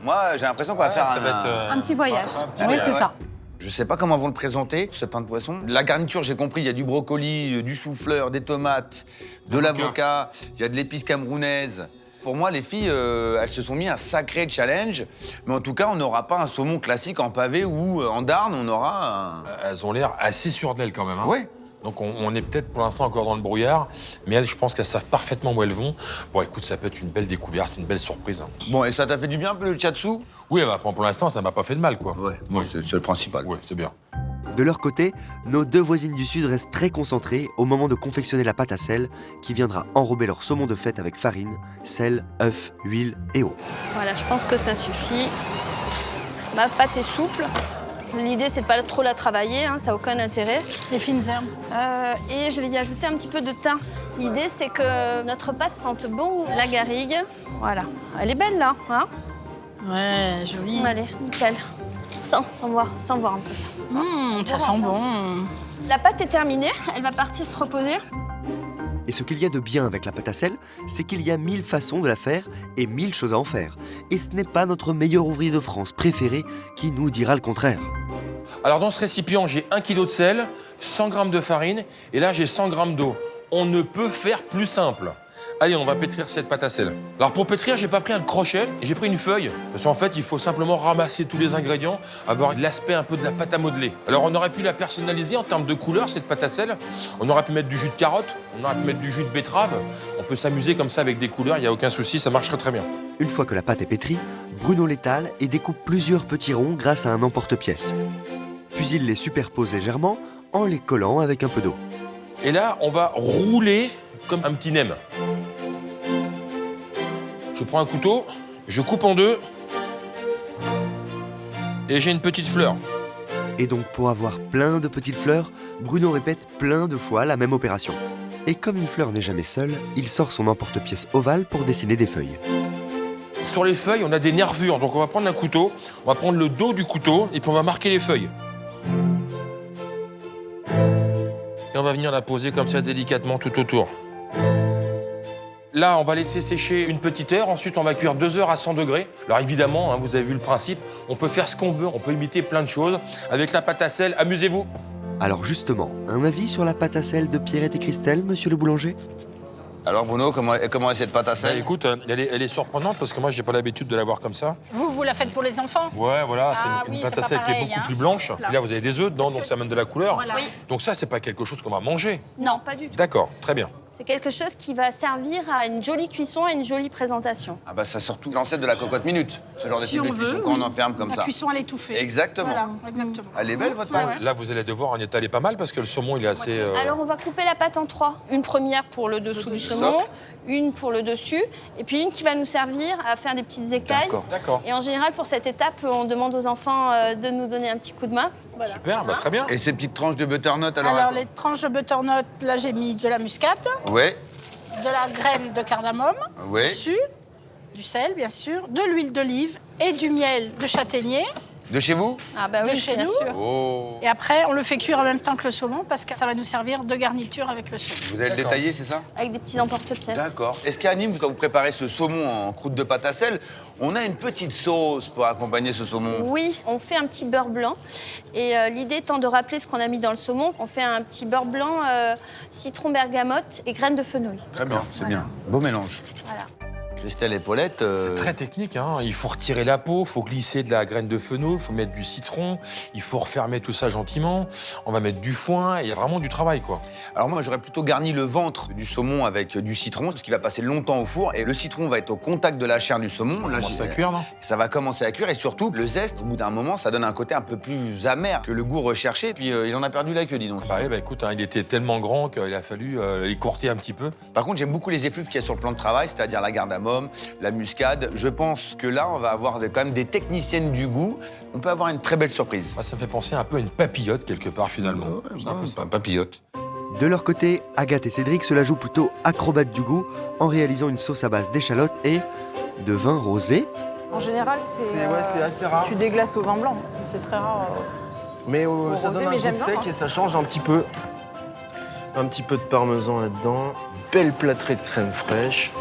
Speaker 2: Moi, j'ai l'impression qu'on va faire
Speaker 3: ça va être,
Speaker 4: Un petit voyage.
Speaker 15: Oui, c'est ça.
Speaker 2: Je sais pas comment vont le présenter, ce pain de poisson. La garniture, j'ai compris, il y a du brocoli, du chou-fleur, des tomates, de l'avocat, il y a de l'épice camerounaise. Pour moi, les filles, elles se sont mis un sacré challenge. Mais en tout cas, on n'aura pas un saumon classique en pavé ou en darne, on aura un...
Speaker 3: Elles ont l'air assez sûres d'elles quand même. Hein.
Speaker 2: Ouais.
Speaker 3: Donc on est peut-être pour l'instant encore dans le brouillard, mais elles, je pense qu'elles savent parfaitement où elles vont. Bon, écoute, ça peut être une belle découverte, une belle surprise.
Speaker 2: Bon, et ça t'a fait du bien un peu le shiatsu?
Speaker 3: Oui, bah, pour l'instant, ça m'a pas fait de mal, quoi.
Speaker 2: Ouais, c'est le principal.
Speaker 3: Ouais, c'est bien.
Speaker 1: De leur côté, nos deux voisines du Sud restent très concentrées au moment de confectionner la pâte à sel qui viendra enrober leur saumon de fête avec farine, sel, œufs, huile et eau.
Speaker 5: Voilà, je pense que ça suffit. Ma pâte est souple. L'idée, c'est de pas trop la travailler, hein, ça n'a aucun intérêt.
Speaker 10: Les fines herbes.
Speaker 5: Et je vais y ajouter un petit peu de thym. L'idée, c'est que notre pâte sente bon la garrigue. Voilà. Elle est belle, là, hein?
Speaker 10: Ouais, jolie.
Speaker 5: Allez, nickel. Sans voir un peu ça.
Speaker 10: Ça sent bon.
Speaker 5: La pâte est terminée, elle va partir se reposer.
Speaker 1: Et ce qu'il y a de bien avec la pâte à sel, c'est qu'il y a 1000 façons de la faire et 1000 choses à en faire. Et ce n'est pas notre meilleur ouvrier de France préféré qui nous dira le contraire.
Speaker 3: Alors dans ce récipient, j'ai 1 kg de sel, 100 g de farine, et là j'ai 100 g d'eau. On ne peut faire plus simple. Allez, on va pétrir cette pâte à sel. Alors pour pétrir, j'ai pas pris un crochet, j'ai pris une feuille. Parce qu'en fait, il faut simplement ramasser tous les ingrédients, avoir l'aspect un peu de la pâte à modeler. Alors on aurait pu la personnaliser en termes de couleur, cette pâte à sel. On aurait pu mettre du jus de carotte, on aurait pu mettre du jus de betterave. On peut s'amuser comme ça avec des couleurs, il n'y a aucun souci, ça marcherait très bien.
Speaker 1: Une fois que la pâte est pétrie, Bruno l'étale et découpe plusieurs petits ronds grâce à un emporte-pièce. Puis il les superpose légèrement en les collant avec un peu d'eau.
Speaker 3: Et là, on va rouler comme un petit nem. Je prends un couteau, je coupe en deux et j'ai une petite fleur.
Speaker 1: Et donc pour avoir plein de petites fleurs, Bruno répète plein de fois la même opération. Et comme une fleur n'est jamais seule, il sort son emporte-pièce ovale pour dessiner des feuilles.
Speaker 3: Sur les feuilles, on a des nervures, donc on va prendre un couteau, on va prendre le dos du couteau et puis on va marquer les feuilles. Et on va venir la poser comme ça délicatement tout autour. Là, on va laisser sécher une petite heure. Ensuite, on va cuire 2 heures à 100 degrés. Alors évidemment, hein, vous avez vu le principe, on peut faire ce qu'on veut, on peut imiter plein de choses. Avec la pâte à sel, amusez-vous.
Speaker 1: Alors justement, un avis sur la pâte à sel de Pierrette et Christelle, monsieur le boulanger?
Speaker 2: Alors Bruno, comment est cette pâte à sel?
Speaker 3: Écoute, elle est surprenante parce que moi, j'ai pas l'habitude de la voir comme ça.
Speaker 10: Vous la faites pour les enfants?
Speaker 3: Ouais, voilà, c'est une pâte à sel qui est beaucoup plus blanche. Et là, vous avez des œufs dedans, donc ça amène de la couleur.
Speaker 5: Voilà. Oui.
Speaker 3: Donc ça, c'est pas quelque chose qu'on va manger.
Speaker 5: Non, pas du tout.
Speaker 3: D'accord, très bien.
Speaker 5: C'est quelque chose qui va servir à une jolie cuisson et une jolie présentation.
Speaker 2: Ah bah ça surtout l'ancêtre de la cocotte minute, ce genre de
Speaker 10: Si
Speaker 2: type de
Speaker 10: on
Speaker 2: cuisson
Speaker 10: veut,
Speaker 2: qu'on enferme comme
Speaker 10: la
Speaker 2: ça.
Speaker 10: La cuisson à l'étouffée.
Speaker 2: Exactement.
Speaker 10: Voilà, exactement.
Speaker 2: Elle est belle votre pâte?
Speaker 3: Là, vous allez devoir en étaler pas mal parce que le saumon, il est assez...
Speaker 5: Alors on va couper la pâte en 3. Une première pour le dessous du saumon, une pour le dessus, et puis une qui va nous servir à faire des petites écailles.
Speaker 3: D'accord.
Speaker 5: Et en général, pour cette étape, on demande aux enfants de nous donner un petit coup de main.
Speaker 3: Voilà. Super, bah, très bien.
Speaker 2: Et ces petites tranches de butternut
Speaker 10: alors les tranches de butternut, là j'ai mis de la muscade.
Speaker 2: Ouais.
Speaker 10: De la graine de cardamome,
Speaker 2: ouais.
Speaker 10: Dessus, du sel bien sûr, de l'huile d'olive et du miel de châtaignier.
Speaker 2: De chez vous?
Speaker 5: Ah bah oui,
Speaker 10: de chez
Speaker 5: bien
Speaker 10: nous.
Speaker 5: sûr.
Speaker 2: Oh.
Speaker 10: Et après, on le fait cuire en même temps que le saumon parce que ça va nous servir de garniture avec le saumon.
Speaker 2: Vous allez le détailler, c'est ça?
Speaker 5: Avec des petits emporte-pièces.
Speaker 2: D'accord. Est-ce qu'à Nîmes, quand vous préparez ce saumon en croûte de pâte à sel, on a une petite sauce pour accompagner ce saumon?
Speaker 5: Oui, on fait un petit beurre blanc. Et l'idée étant de rappeler ce qu'on a mis dans le saumon, on fait un petit beurre blanc, citron, bergamote et graines de fenouil.
Speaker 2: Très bien, c'est bien. Beau mélange.
Speaker 5: Voilà.
Speaker 2: Christelle et Paulette...
Speaker 3: C'est très technique, hein. Il faut retirer la peau, il faut glisser de la graine de fenouil, il faut mettre du citron, il faut refermer tout ça gentiment, on va mettre du foin, il y a vraiment du travail, quoi.
Speaker 2: Alors moi, j'aurais plutôt garni le ventre du saumon avec du citron, parce qu'il va passer longtemps au four, et le citron va être au contact de la chair du saumon.
Speaker 3: Là, ça va cuire, non?
Speaker 2: Ça va commencer à cuire, et surtout, le zeste, au bout d'un moment, ça donne un côté un peu plus amer que le goût recherché, puis il en a perdu la queue, dis donc.
Speaker 3: Bah, écoute, hein, il était tellement grand qu'il a fallu écourter un petit peu.
Speaker 2: Par contre, j'aime beaucoup les effluves qu'il y a sur le plan de travail, c'est-à-dire la cardamome, la muscade. Je pense que là, on va avoir quand même des techniciennes du goût. On peut avoir une très belle surprise.
Speaker 3: Ça me fait penser un peu à une papillote, quelque part, finalement.
Speaker 2: C'est un peu ça, papillote.
Speaker 1: De leur côté, Agathe et Cédric se la jouent plutôt acrobates du goût en réalisant une sauce à base d'échalotes et de vin rosé.
Speaker 14: En général, c'est
Speaker 13: assez rare.
Speaker 14: Tu déglaces au vin blanc. C'est très rare.
Speaker 13: Mais ça
Speaker 14: rosé,
Speaker 13: donne un
Speaker 14: mais
Speaker 13: goût
Speaker 14: j'aime bien,
Speaker 13: sec
Speaker 14: hein.
Speaker 13: et ça change un petit peu. Un petit peu de parmesan là-dedans. Belle plâtrée de crème fraîche.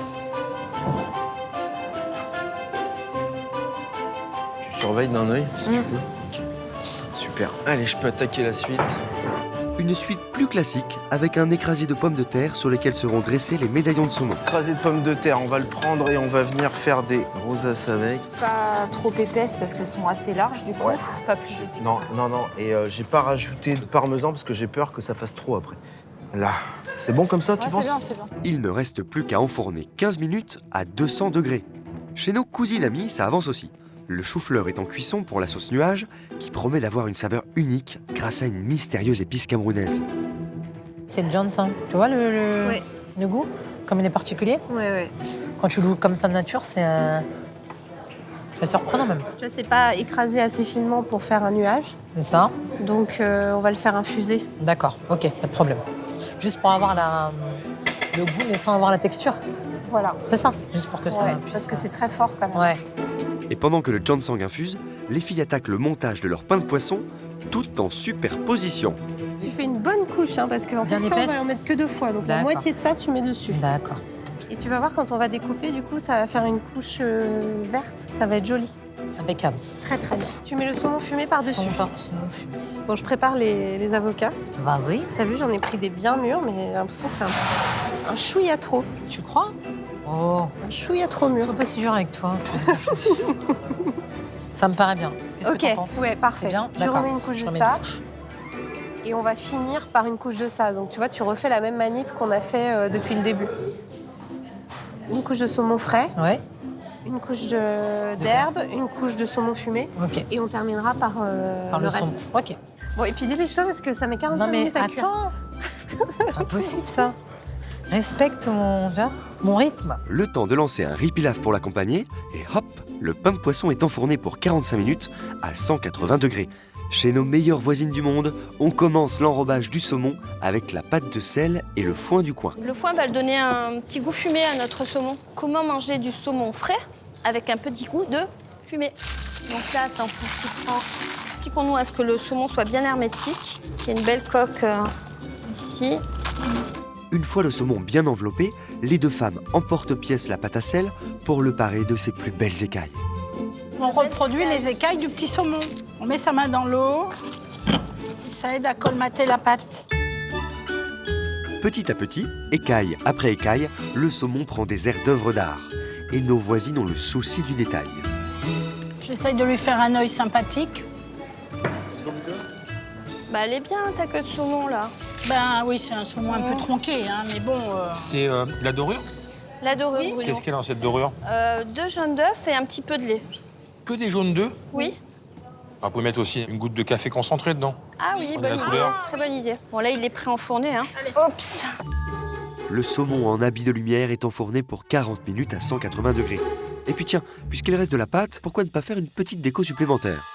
Speaker 13: Tu surveilles d'un œil, si tu veux. Ok. Super. Allez, je peux attaquer la suite.
Speaker 1: Une suite plus classique avec un écrasé de pommes de terre sur lesquels seront dressés les médaillons de saumon.
Speaker 13: Écrasé de pommes de terre, on va le prendre et on va venir faire des rosaces avec.
Speaker 14: Pas trop épaisses parce qu'elles sont assez larges du coup, pas plus épaisses.
Speaker 13: Non, non, non. Et j'ai pas rajouté de parmesan parce que j'ai peur que ça fasse trop après. Là, c'est bon comme ça, tu penses?
Speaker 14: C'est bien.
Speaker 1: Il ne reste plus qu'à enfourner 15 minutes à 200 degrés. Chez nos cousines amies, ça avance aussi. Le chou-fleur est en cuisson pour la sauce nuage qui promet d'avoir une saveur unique grâce à une mystérieuse épice camerounaise.
Speaker 15: C'est le ginseng. Tu vois le goût? Comme il est particulier?
Speaker 4: Ouais.
Speaker 15: Quand tu le goûtes comme ça de nature, c'est surprenant même.
Speaker 4: Tu vois, c'est pas écrasé assez finement pour faire un nuage.
Speaker 15: C'est ça?
Speaker 4: Donc, on va le faire infuser.
Speaker 15: D'accord, ok, pas de problème. Juste pour avoir le goût, mais sans avoir la texture.
Speaker 4: Voilà.
Speaker 15: C'est ça, juste pour que ça puisse...
Speaker 4: Parce que c'est très fort quand même.
Speaker 15: Ouais.
Speaker 1: Et pendant que le ginseng infuse, les filles attaquent le montage de leur pain de poisson, tout en superposition.
Speaker 4: Tu fais une bonne couche, hein, parce qu'en fait, ça, on va en mettre que 2 fois. Donc la moitié de ça, tu mets dessus.
Speaker 15: D'accord.
Speaker 4: Et tu vas voir, quand on va découper, du coup, ça va faire une couche verte. Ça va être joli.
Speaker 15: Impeccable.
Speaker 4: Très, très bien. Tu mets le saumon fumé par-dessus.
Speaker 15: Saumon fumé.
Speaker 4: Bon, je prépare les avocats.
Speaker 15: Vas-y.
Speaker 4: T'as vu, j'en ai pris des bien mûrs, mais j'ai l'impression que c'est un chouïa trop.
Speaker 15: Tu crois? Oh.
Speaker 4: Un chouïa trop mûr.
Speaker 15: Sois pas si dur avec toi. Ça me paraît bien. Qu'est-ce que t'en penses?
Speaker 4: Ouais, parfait.
Speaker 15: Bien.
Speaker 4: Je remets une couche de ça. Et on va finir par une couche de ça. Donc tu vois, tu refais la même manip qu'on a fait depuis le début. Une couche de saumon frais.
Speaker 15: Ouais.
Speaker 4: Une couche d'herbe, une couche de saumon fumé.
Speaker 15: Ok.
Speaker 4: Et on terminera par le reste.
Speaker 15: Ok.
Speaker 4: Bon, et puis dépêche-toi parce que ça met 45 minutes à cuire.
Speaker 15: Attends. Pas possible ça. Respecte mon rythme.
Speaker 1: Le temps de lancer un riz pilaf pour l'accompagner et hop, le pain de poisson est enfourné pour 45 minutes à 180 degrés. Chez nos meilleures voisines du monde, on commence l'enrobage du saumon avec la pâte de sel et le foin du coin.
Speaker 5: Le foin va donner un petit goût fumé à notre saumon. Comment manger du saumon frais avec un petit goût de fumée? Donc là, attends, on s'y prend. Expliquons-nous à ce que le saumon soit bien hermétique. Il y a une belle coque ici.
Speaker 1: Une fois le saumon bien enveloppé, les 2 femmes emportent-pièce la pâte à sel pour le parer de ses plus belles écailles.
Speaker 10: On reproduit les écailles du petit saumon. On met sa main dans l'eau et ça aide à colmater la pâte.
Speaker 1: Petit à petit, écaille après écaille, le saumon prend des airs d'œuvre d'art. Et nos voisines ont le souci du détail.
Speaker 10: J'essaye de lui faire un œil sympathique.
Speaker 5: Bah, elle est bien, ta queue de saumon, là.
Speaker 10: Ben oui, c'est un saumon un peu tronqué, hein, mais bon...
Speaker 3: C'est la dorure?
Speaker 5: La dorure, Bruno.
Speaker 3: Qu'est-ce qu'il y a dans cette dorure?
Speaker 5: 2 jaunes d'œufs et un petit peu de lait.
Speaker 3: Que des jaunes d'œufs?
Speaker 5: Oui.
Speaker 3: On peut mettre aussi une goutte de café concentré dedans.
Speaker 5: Ah oui,
Speaker 3: On a
Speaker 5: bonne
Speaker 3: la
Speaker 5: idée.
Speaker 3: couleur.
Speaker 5: Très bonne idée. Bon, là, il est pré-enfourné, hein. Oups.
Speaker 1: Le saumon en habit de lumière est enfourné pour 40 minutes à 180 degrés. Et puis tiens, puisqu'il reste de la pâte, pourquoi ne pas faire une petite déco supplémentaire?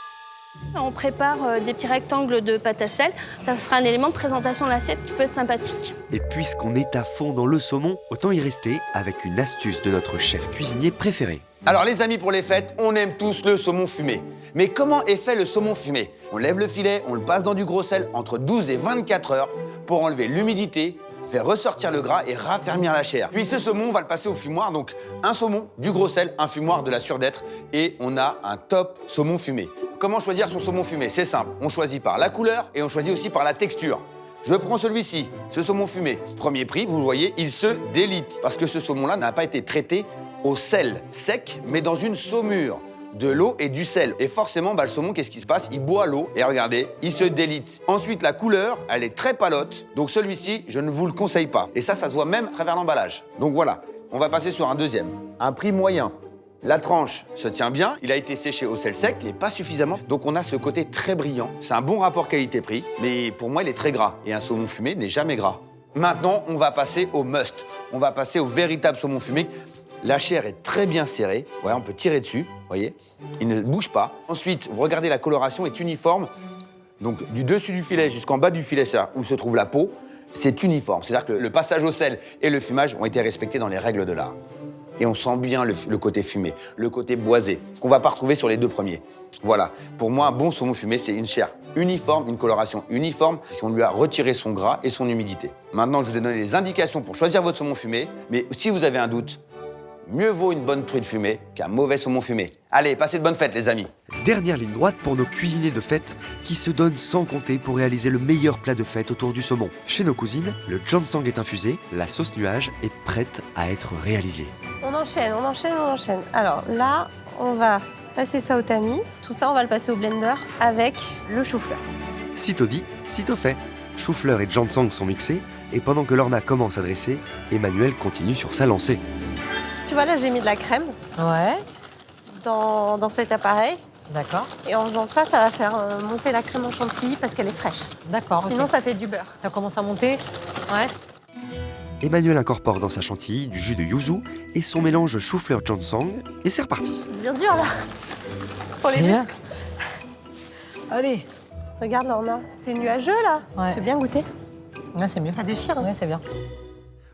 Speaker 5: On prépare des petits rectangles de pâte à sel. Ça sera un élément de présentation de l'assiette qui peut être sympathique.
Speaker 1: Et puisqu'on est à fond dans le saumon, autant y rester avec une astuce de notre chef cuisinier préféré.
Speaker 2: Alors les amis, pour les fêtes, on aime tous le saumon fumé. Mais comment est fait le saumon fumé? On lève le filet, on le passe dans du gros sel entre 12 et 24 heures pour enlever l'humidité, faire ressortir le gras et raffermir la chair. Puis ce saumon, on va le passer au fumoir, donc un saumon, du gros sel, un fumoir, de la surdêtre, et on a un top saumon fumé. Comment choisir son saumon fumé? C'est simple, on choisit par la couleur et on choisit aussi par la texture. Je prends celui-ci, ce saumon fumé. Premier prix, vous le voyez, il se délite. Parce que ce saumon-là n'a pas été traité au sel sec, mais dans une saumure. De l'eau et du sel. Et forcément, le saumon, qu'est-ce qui se passe? Il boit l'eau et regardez, il se délite. Ensuite, la couleur, elle est très palote. Donc celui-ci, je ne vous le conseille pas. Et ça se voit même à travers l'emballage. Donc voilà, on va passer sur un deuxième. Un prix moyen. La tranche se tient bien, il a été séché au sel sec, mais pas suffisamment. Donc on a ce côté très brillant. C'est un bon rapport qualité-prix, mais pour moi, il est très gras. Et un saumon fumé n'est jamais gras. Maintenant, on va passer au must. On va passer au véritable saumon fumé. La chair est très bien serrée. Ouais, on peut tirer dessus, vous voyez. Il ne bouge pas. Ensuite, vous regardez, la coloration est uniforme. Donc, du dessus du filet jusqu'en bas du filet, ça, où se trouve la peau, c'est uniforme. C'est-à-dire que le passage au sel et le fumage ont été respectés dans les règles de l'art. Et on sent bien le côté fumé, le côté boisé, ce qu'on ne va pas retrouver sur les 2 premiers. Voilà. Pour moi, un bon saumon fumé, c'est une chair uniforme, une coloration uniforme, si on lui a retiré son gras et son humidité. Maintenant, je vous ai donné les indications pour choisir votre saumon fumé, mais si vous avez un doute, Mieux vaut une bonne truite fumée qu'un mauvais saumon fumé. Allez, passez de bonnes fêtes, les amis.
Speaker 1: Dernière ligne droite pour nos cuisiniers de fête qui se donnent sans compter pour réaliser le meilleur plat de fête autour du saumon. Chez nos cousines, le ginseng est infusé, la sauce nuage est prête à être réalisée.
Speaker 4: On enchaîne, on enchaîne, on enchaîne. Alors là, on va passer ça au tamis. Tout ça, on va le passer au blender avec le chou-fleur.
Speaker 1: Sitôt dit, sitôt fait. Chou-fleur et ginseng sont mixés et pendant que Lorna commence à dresser, Emmanuel continue sur sa lancée.
Speaker 4: Tu vois, là, j'ai mis de la crème.
Speaker 15: Ouais.
Speaker 4: Dans cet appareil.
Speaker 15: D'accord.
Speaker 4: Et en faisant ça, ça va faire monter la crème en chantilly parce qu'elle est fraîche.
Speaker 15: D'accord.
Speaker 4: Sinon,
Speaker 15: ok.
Speaker 4: ça fait du beurre.
Speaker 15: Ça commence à monter. Ouais.
Speaker 1: Emmanuel incorpore dans sa chantilly du jus de yuzu et son mélange chou-fleur ginseng et c'est reparti.
Speaker 4: C'est bien dur, là. Pour les
Speaker 15: C'est bien.
Speaker 4: disques.
Speaker 15: Allez.
Speaker 4: Regarde, Lorna. C'est nuageux, là.
Speaker 15: Ouais.
Speaker 4: Tu veux bien goûter?
Speaker 15: Ouais, c'est mieux.
Speaker 4: Ça déchire.
Speaker 15: Ouais, c'est bien.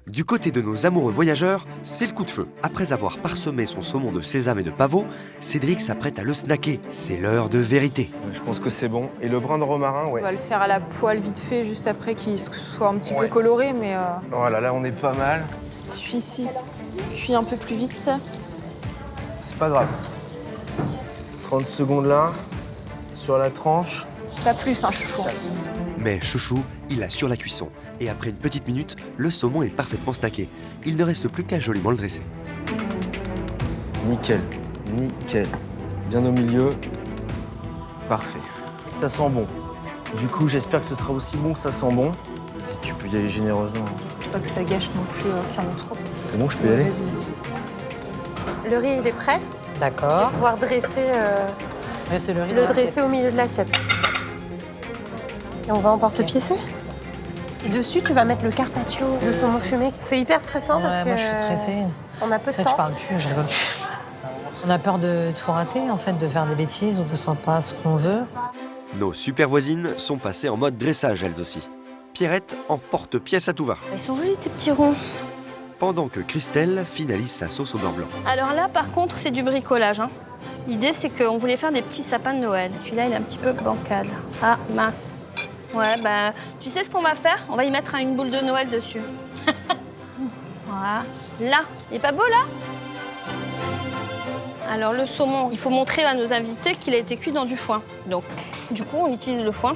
Speaker 1: Du côté de nos amoureux voyageurs, c'est le coup de feu. Après avoir parsemé son saumon de sésame et de pavot, Cédric s'apprête à le snacker. C'est l'heure de vérité.
Speaker 13: Je pense que c'est bon. Et le brin de romarin,
Speaker 14: On
Speaker 13: ouais.
Speaker 14: va le faire à la poêle vite fait, juste après qu'il soit un petit peu coloré, mais
Speaker 13: Voilà, là, on est pas mal.
Speaker 14: celui-ci cuit un peu plus vite.
Speaker 13: C'est pas grave. 30 secondes là, sur la tranche.
Speaker 14: Pas plus, hein, chouchou.
Speaker 1: Mais Chouchou, il assure la cuisson. Et après une petite minute, le saumon est parfaitement snacké. Il ne reste plus qu'à joliment le dresser.
Speaker 13: Nickel, nickel. Bien au milieu. Parfait. Ça sent bon. Du coup, j'espère que ce sera aussi bon que ça sent bon. Si tu peux y aller généreusement.
Speaker 14: Faut pas que ça gâche non plus qu'il y en ait trop.
Speaker 13: C'est bon, je peux y aller?
Speaker 14: Vas-y, vas-y.
Speaker 4: Le riz, il est prêt. Je
Speaker 15: D'accord.
Speaker 4: vais pouvoir dresser,
Speaker 15: Dresser le riz.
Speaker 4: le
Speaker 15: dans l'assiette.
Speaker 4: dresser au milieu de l'assiette. Et on va en porte-piécer. Et dessus, tu vas mettre le carpaccio, le saumon fumé. C'est hyper stressant
Speaker 15: Ouais,
Speaker 4: parce que
Speaker 15: moi, je suis stressée.
Speaker 4: on a peu de
Speaker 15: Ça, je
Speaker 4: temps.
Speaker 15: parle plus, je rigole. On a peur de tout rater, en fait, de faire des bêtises ou que ce soit pas ce qu'on veut.
Speaker 1: Nos super voisines sont passées en mode dressage elles aussi. Pierrette en porte-pièce à tout va.
Speaker 5: Ils sont jolis, tes petits ronds.
Speaker 1: Pendant que Christelle finalise sa sauce au beurre blanc.
Speaker 5: Alors là, par contre, c'est du bricolage. Hein. L'idée, c'est qu'on voulait faire des petits sapins de Noël. Celui-là, il est un petit peu bancal. Ah, mince. Ouais, bah, tu sais ce qu'on va faire? On va y mettre une boule de Noël dessus. Voilà. Là. Il est pas beau, là? Alors, le saumon, il faut montrer à nos invités qu'il a été cuit dans du foin. Donc, du coup, on utilise le foin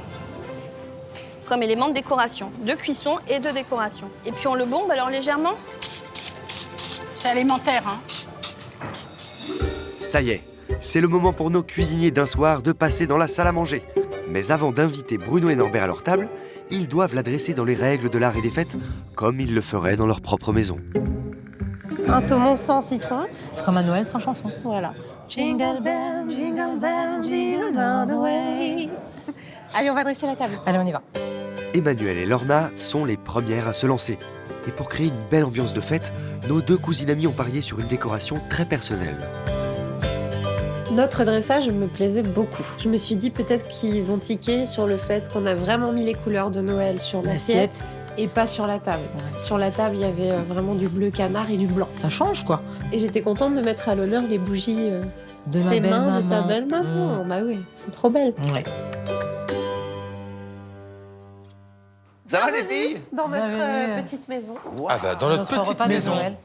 Speaker 5: comme élément de décoration, de cuisson et de décoration. Et puis, on le bombe, alors légèrement.
Speaker 10: C'est alimentaire, hein.
Speaker 1: Ça y est, c'est le moment pour nos cuisiniers d'un soir de passer dans la salle à manger. Mais avant d'inviter Bruno et Norbert à leur table, ils doivent l'adresser dans les règles de l'art et des fêtes, comme ils le feraient dans leur propre maison.
Speaker 4: Un saumon sans citron.
Speaker 15: C'est comme un Noël sans chanson.
Speaker 4: Voilà. Jingle bell, jingle all the way. Allez, on va dresser la table.
Speaker 15: Allez, on y va.
Speaker 1: Emmanuel et Lorna sont les premières à se lancer. Et pour créer une belle ambiance de fête, nos deux cousines amies ont parié sur une décoration très personnelle.
Speaker 6: Notre dressage me plaisait beaucoup. Je me suis dit peut-être qu'ils vont tiquer sur le fait qu'on a vraiment mis les couleurs de Noël sur l'assiette et pas sur la table.
Speaker 15: Ouais.
Speaker 6: Sur la table, il y avait vraiment du bleu canard et du blanc.
Speaker 15: Ça change, quoi.
Speaker 6: Et j'étais contente de mettre à l'honneur les bougies
Speaker 15: De ma
Speaker 6: fait
Speaker 15: belle
Speaker 6: main de ta
Speaker 15: maman.
Speaker 6: belle maman. Bah oui, elles sont trop belles.
Speaker 15: Ouais.
Speaker 2: Ça va, les filles?
Speaker 4: Dans notre
Speaker 15: Bienvenue.
Speaker 4: petite maison.
Speaker 3: Ah bah, dans notre petite
Speaker 15: repas de
Speaker 3: maison.
Speaker 15: Noël.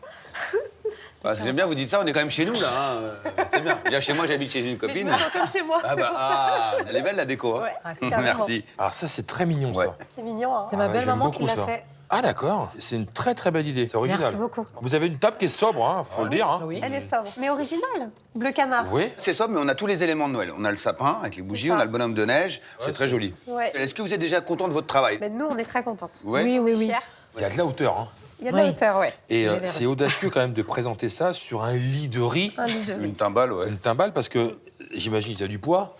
Speaker 2: Bah, j'aime bien, vous dites ça, on est quand même chez nous, là. Hein. C'est bien. Bien, chez moi, j'habite chez une
Speaker 4: Mais je
Speaker 2: copine.
Speaker 4: me sens comme chez moi.
Speaker 2: Ah
Speaker 4: c'est
Speaker 2: bah,
Speaker 4: pour ça.
Speaker 2: ah, elle est belle, la déco. Hein.
Speaker 4: carrément.
Speaker 2: Merci.
Speaker 3: Alors ça, c'est très mignon,
Speaker 2: Ouais.
Speaker 3: ça.
Speaker 4: C'est mignon, hein.
Speaker 15: C'est ma
Speaker 3: Ah ouais,
Speaker 15: belle
Speaker 3: j'aime
Speaker 15: maman qui
Speaker 3: beaucoup
Speaker 15: l'a
Speaker 3: ça.
Speaker 15: fait.
Speaker 3: Ah d'accord, c'est une très très belle idée, c'est original.
Speaker 15: Merci beaucoup.
Speaker 3: Vous avez une table qui est sobre, hein, faut le dire. Hein.
Speaker 15: Oui.
Speaker 4: Elle est sobre, mais originale. Bleu canard.
Speaker 3: Oui.
Speaker 2: C'est sobre, mais on a tous les éléments de Noël. On a le sapin avec les bougies,
Speaker 4: ça.
Speaker 2: on a le bonhomme de neige. C'est très joli.
Speaker 4: Ouais.
Speaker 2: Est-ce que vous êtes déjà content de votre travail?
Speaker 4: Mais nous, on est très contentes.
Speaker 2: Ouais.
Speaker 6: Oui, oui, oui.
Speaker 4: Fiers.
Speaker 3: Il y a de la hauteur. Hein.
Speaker 4: Il y a de la
Speaker 15: Oui.
Speaker 4: hauteur, ouais.
Speaker 3: Et
Speaker 15: J'ai l'air.
Speaker 3: c'est audacieux quand même de présenter ça sur un lit de riz,
Speaker 4: Un lit de riz.
Speaker 2: Une timbale, ouais.
Speaker 3: une timbale, parce que j'imagine qu'il y a du poids.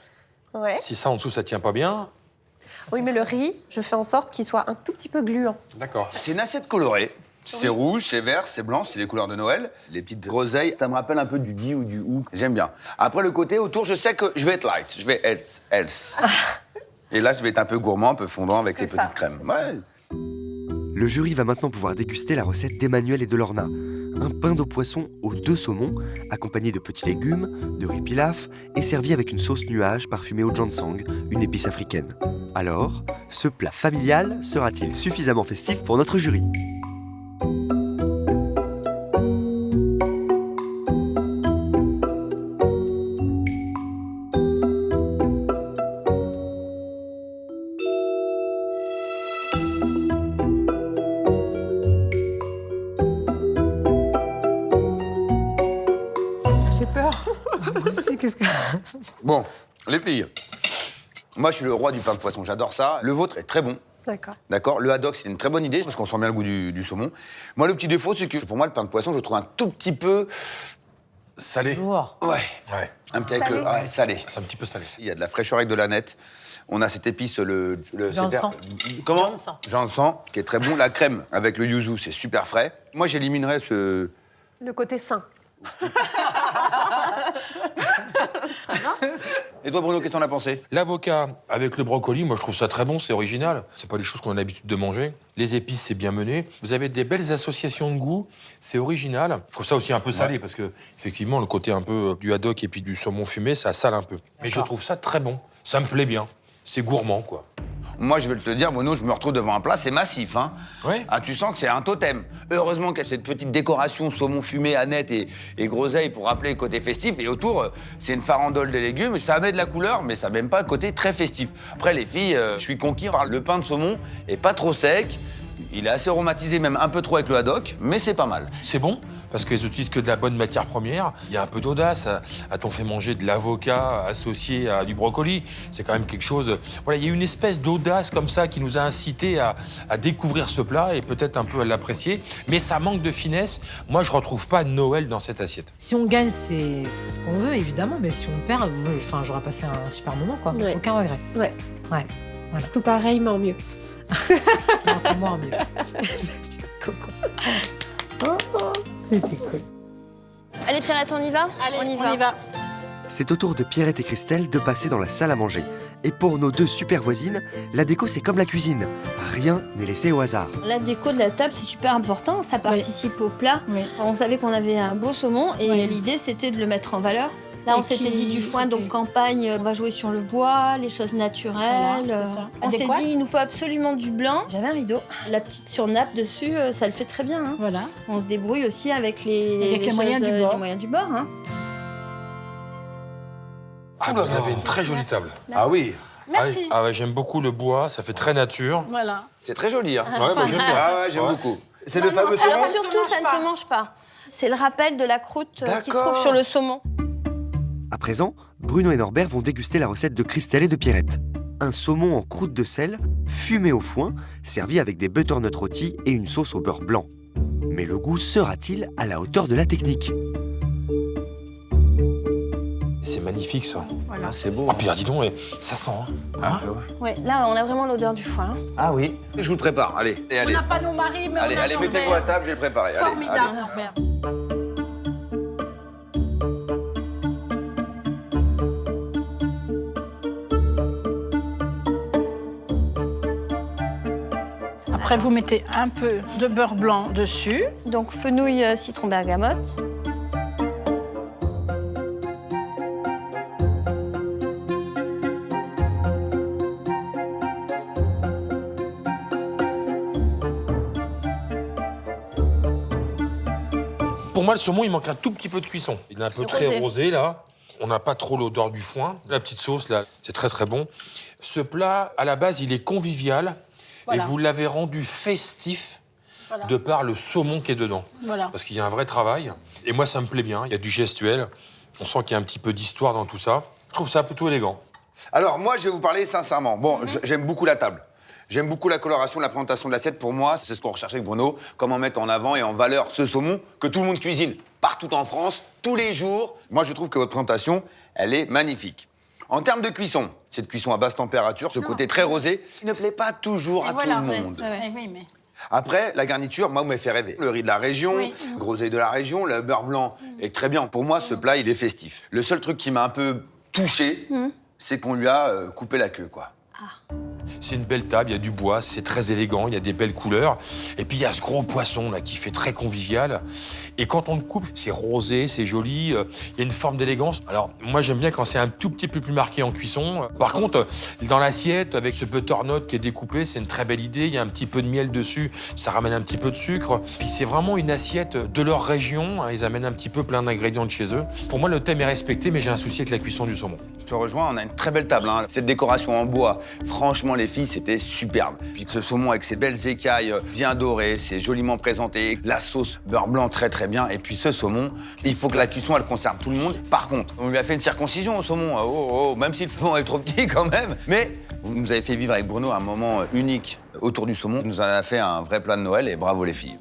Speaker 4: Ouais.
Speaker 3: Si ça en dessous, ça tient pas bien.
Speaker 4: Oui, mais le riz, je fais en sorte qu'il soit un tout petit peu gluant.
Speaker 3: D'accord.
Speaker 2: C'est une assiette colorée. C'est rouge, c'est vert, c'est blanc, c'est les couleurs de Noël. Les petites groseilles, ça me rappelle un peu du di ou du ou. J'aime bien. Après, le côté autour, je sais que je vais être light, je vais être else. Et là, je vais être un peu gourmand, un peu fondant avec
Speaker 4: C'est
Speaker 2: les
Speaker 4: ça.
Speaker 2: petites crèmes. Ouais.
Speaker 1: Le jury va maintenant pouvoir déguster la recette d'Emmanuel et de Lorna. Un pain de poisson aux 2 saumons, accompagné de petits légumes, de riz pilaf et servi avec une sauce nuage parfumée au ginseng, une épice africaine. Alors, ce plat familial sera-t-il suffisamment festif pour notre jury ?
Speaker 15: qu'est-ce que...
Speaker 2: Bon, les filles, moi je suis le roi du pain de poisson, j'adore ça. Le vôtre est très bon.
Speaker 4: D'accord.
Speaker 2: D'accord. Le haddock, c'est une très bonne idée parce qu'on sent bien le goût du saumon. Moi, le petit défaut, c'est que pour moi, le pain de poisson, je le trouve un tout petit peu
Speaker 3: salé.
Speaker 15: Lourd.
Speaker 2: Ouais. Un petit avec le salé.
Speaker 3: C'est un petit peu salé.
Speaker 2: Il y a de la fraîcheur avec de la nette. On a cette épice, le
Speaker 15: Jansan.
Speaker 2: Comment
Speaker 15: Jansan.
Speaker 2: Jansan, qui est très bon. La crème avec le yuzu, c'est super frais. Moi, j'éliminerais ce.
Speaker 4: Le côté sain.
Speaker 2: Et toi, Bruno, qu'est-ce que t'en as pensé?
Speaker 3: L'avocat avec le brocoli, moi je trouve ça très bon, c'est original. C'est pas des choses qu'on a l'habitude de manger. Les épices, c'est bien mené. Vous avez des belles associations de goût, c'est original. Je trouve ça aussi un peu salé parce que effectivement le côté un peu du haddock et puis du saumon fumé, ça sale un peu. Mais je trouve ça très bon. Ça me plaît bien. C'est gourmand, quoi.
Speaker 2: Moi, je vais te le dire, Bruno, je me retrouve devant un plat, c'est massif, hein.
Speaker 3: Ouais.
Speaker 2: Ah, tu sens que c'est un totem. Heureusement qu'il y a cette petite décoration saumon fumé, aneth et groseille pour rappeler le côté festif. Et autour, c'est une farandole de légumes. Ça met de la couleur, mais ça n'a même pas le côté très festif. Après, les filles, je suis conquis par le pain de saumon et pas trop sec. Il est assez aromatisé, même un peu trop avec le haddock, mais c'est pas mal.
Speaker 3: C'est bon, parce qu'ils utilisent que de la bonne matière première. Il y a un peu d'audace. A-t-on fait manger de l'avocat associé à du brocoli? C'est quand même quelque chose... Voilà, il y a une espèce d'audace comme ça qui nous a incité à découvrir ce plat et peut-être un peu à l'apprécier. Mais ça manque de finesse. Moi, je retrouve pas Noël dans cette assiette.
Speaker 15: Si on gagne, c'est ce qu'on veut, évidemment. Mais si on perd, j'aurais passé un super moment, quoi.
Speaker 4: Ouais.
Speaker 15: Aucun regret.
Speaker 4: Ouais.
Speaker 15: Ouais. Voilà.
Speaker 4: Tout pareil, mais en mieux.
Speaker 15: Non, c'est moi en mieux. C'était cool.
Speaker 5: Allez, Pierrette, on y va?
Speaker 10: Allez,
Speaker 5: on y va.
Speaker 1: C'est au tour de Pierrette et Christelle de passer dans la salle à manger. Et pour nos deux super voisines, la déco c'est comme la cuisine. Rien n'est laissé au hasard.
Speaker 5: La déco de la table, c'est super important. Ça participe au plat.
Speaker 10: Oui.
Speaker 5: On savait qu'on avait un beau saumon et l'idée, c'était de le mettre en valeur. Là, on s'était dit du foin, donc campagne, on va jouer sur le bois, les choses naturelles.
Speaker 10: Voilà, c'est ça.
Speaker 5: On s'est
Speaker 10: Adéquate.
Speaker 5: dit, il nous faut absolument du blanc. J'avais un rideau. La petite surnappe dessus, ça le fait très bien. Hein.
Speaker 10: Voilà.
Speaker 5: On se débrouille aussi avec les
Speaker 10: moyens
Speaker 5: choses,
Speaker 10: du bord.
Speaker 5: les moyens du bord. Hein.
Speaker 3: Ah, vous avez une très jolie table.
Speaker 2: Ah oui.
Speaker 10: Merci.
Speaker 3: Ah ouais, j'aime beaucoup le bois, ça fait très nature.
Speaker 10: Voilà.
Speaker 2: C'est très joli, hein.
Speaker 3: Ouais, moi j'aime bien.
Speaker 2: Ah ouais, j'aime beaucoup. C'est le fameux
Speaker 5: Alors
Speaker 2: saumon.
Speaker 5: surtout, ça ne se mange pas. C'est le rappel de la croûte qui se
Speaker 2: D'accord.
Speaker 5: trouve sur le saumon.
Speaker 1: À présent, Bruno et Norbert vont déguster la recette de Christelle et de Pierrette. Un saumon en croûte de sel, fumé au foin, servi avec des butternut rôtis et une sauce au beurre blanc. Mais le goût sera-t-il à la hauteur de la technique?
Speaker 3: C'est magnifique, ça.
Speaker 2: Ah, c'est beau.
Speaker 3: Ah, puis dis donc, ça sent, hein.
Speaker 5: Ouais, là, on a vraiment l'odeur du foin. Hein.
Speaker 2: Ah oui. Je vous le prépare, allez. Et
Speaker 10: On
Speaker 2: allez.
Speaker 10: n'a pas nos maris, mais
Speaker 2: Allez,
Speaker 10: on a
Speaker 2: allez,
Speaker 10: Norbert.
Speaker 2: mettez-vous à table, je vais le préparer. Allez,
Speaker 10: Formidable,
Speaker 2: allez.
Speaker 10: Norbert. Après, vous mettez un peu de beurre blanc dessus.
Speaker 5: Donc, fenouil, citron, bergamote.
Speaker 3: Pour moi, le saumon, il manque un tout petit peu de cuisson. Il est un peu très rosé, là. On n'a pas trop l'odeur du foin. La petite sauce, là, c'est très, très bon. Ce plat, à la base, il est convivial.
Speaker 10: Voilà.
Speaker 3: Et vous l'avez rendu festif
Speaker 10: Voilà.
Speaker 3: de par le saumon qui est dedans.
Speaker 10: Voilà.
Speaker 3: Parce qu'il y a un vrai travail. Et moi, ça me plaît bien. Il y a du gestuel. On sent qu'il y a un petit peu d'histoire dans tout ça. Je trouve ça plutôt élégant.
Speaker 2: Alors, moi, je vais vous parler sincèrement. Bon, j'aime beaucoup la table. J'aime beaucoup la coloration, la présentation de l'assiette. Pour moi, c'est ce qu'on recherchait avec Bruno. Comment mettre en avant et en valeur ce saumon que tout le monde cuisine partout en France, tous les jours. Moi, je trouve que votre présentation, elle est magnifique. En termes de cuisson, cette cuisson à basse température, ce côté très rosé, qui ne plaît pas toujours à tout le monde.
Speaker 10: Oui, mais...
Speaker 2: Après, la garniture, moi, vous m'avez fait rêver. Le riz de la région, groseille de la région, le beurre blanc est très bien. Pour moi, ce plat, il est festif. Le seul truc qui m'a un peu touché, c'est qu'on lui a coupé la queue, quoi.
Speaker 3: C'est une belle table, il y a du bois, c'est très élégant, il y a des belles couleurs. Et puis il y a ce gros poisson là qui fait très convivial. Et quand on le coupe, c'est rosé, c'est joli, il y a une forme d'élégance. Alors moi j'aime bien quand c'est un tout petit peu plus marqué en cuisson. Par contre, dans l'assiette, avec ce butternut qui est découpé, c'est une très belle idée. Il y a un petit peu de miel dessus, ça ramène un petit peu de sucre. Puis c'est vraiment une assiette de leur région, hein, ils amènent un petit peu plein d'ingrédients de chez eux. Pour moi, le thème est respecté, mais j'ai un souci avec la cuisson du saumon.
Speaker 2: Je te rejoins, on a une très belle table, hein. Cette décoration en bois, Franchement, les filles, c'était superbe. Puis ce saumon avec ses belles écailles bien dorées, c'est joliment présenté. La sauce beurre blanc très très bien. Et puis ce saumon, il faut que la cuisson, elle concerne tout le monde. Par contre, on lui a fait une circoncision au saumon. Même si le saumon est trop petit quand même. Mais vous nous avez fait vivre avec Bruno un moment unique autour du saumon. Nous en a fait un vrai plat de Noël et bravo les filles.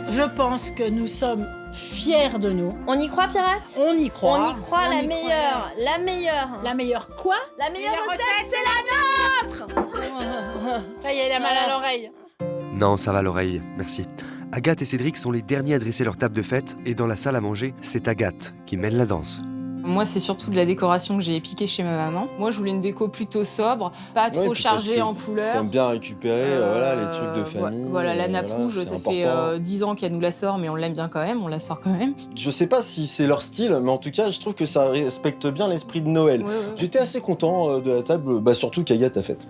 Speaker 10: Je pense que nous sommes fiers de nous.
Speaker 5: On y croit, Pierrette?
Speaker 10: On y croit.
Speaker 5: On y croit, la meilleure. La meilleure.
Speaker 10: La meilleure quoi?
Speaker 5: La meilleure recette, c'est la nôtre.
Speaker 10: Ça y est, il a mal à l'oreille.
Speaker 1: Non, ça va l'oreille, merci. Agathe et Cédric sont les derniers à dresser leur table de fête et dans la salle à manger, c'est Agathe qui mène la danse.
Speaker 8: Moi, c'est surtout de la décoration que j'ai piquée chez ma maman. Moi, je voulais une déco plutôt sobre, pas trop chargée en couleurs.
Speaker 9: T'aimes bien récupérer voilà, les trucs de famille.
Speaker 8: Voilà, la nappe rouge, ça fait 10 ans qu'elle nous la sort, mais on l'aime bien quand même, on la sort quand même.
Speaker 9: Je sais pas si c'est leur style, mais en tout cas, je trouve que ça respecte bien l'esprit de Noël.
Speaker 8: Ouais.
Speaker 9: J'étais assez content de la table, surtout qu'Agathe a faite.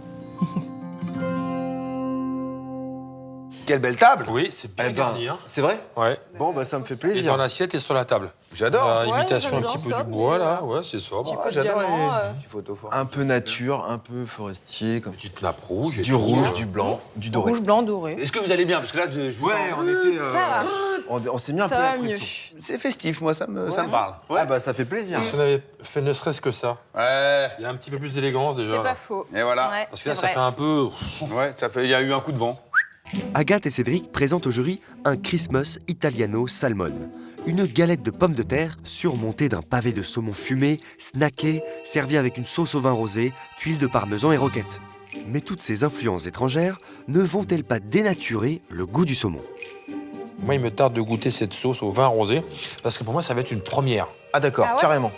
Speaker 2: Quelle belle table!
Speaker 3: Oui, c'est bien garni. Hein.
Speaker 9: C'est vrai?
Speaker 3: Ouais.
Speaker 13: Bon, ça me fait
Speaker 3: Et
Speaker 13: plaisir.
Speaker 3: dans l'assiette et sur la table.
Speaker 2: J'adore.
Speaker 3: Imitation un petit peu du bois, là. Ouais, c'est sobre.
Speaker 2: J'adore les petits photos forts.
Speaker 13: Un peu nature, un peu forestier. Comme...
Speaker 3: Petite nappe rouge.
Speaker 13: Du rouge, du blanc, du doré.
Speaker 14: Rouge, blanc, doré.
Speaker 2: Est-ce que vous allez bien? Parce que là, je
Speaker 13: Ouais, on était...
Speaker 14: Ça va.
Speaker 13: On s'est mis un peu
Speaker 14: Ça
Speaker 13: la
Speaker 14: va mieux.
Speaker 13: pression.
Speaker 2: C'est festif, moi, ça me parle.
Speaker 13: Ah ça fait plaisir.
Speaker 3: Si on avait fait ne serait-ce que ça,
Speaker 2: Ouais.
Speaker 3: il y a un petit peu plus d'élégance déjà.
Speaker 14: C'est
Speaker 3: là.
Speaker 14: pas faux.
Speaker 2: Et voilà.
Speaker 14: Ouais,
Speaker 3: Parce que là,
Speaker 14: c'est
Speaker 3: ça
Speaker 14: vrai.
Speaker 3: fait un peu.
Speaker 2: Ouais, il y a eu un coup de vent.
Speaker 1: Agathe et Cédric présentent au jury un Christmas Italiano Salmon. Une galette de pommes de terre surmontée d'un pavé de saumon fumé, snacké, servi avec une sauce au vin rosé, tuile de parmesan et roquette. Mais toutes ces influences étrangères ne vont-elles pas dénaturer le goût du saumon?
Speaker 3: Moi, il me tarde de goûter cette sauce au vin rosé, parce que pour moi, ça va être une première.
Speaker 13: Ah d'accord, carrément.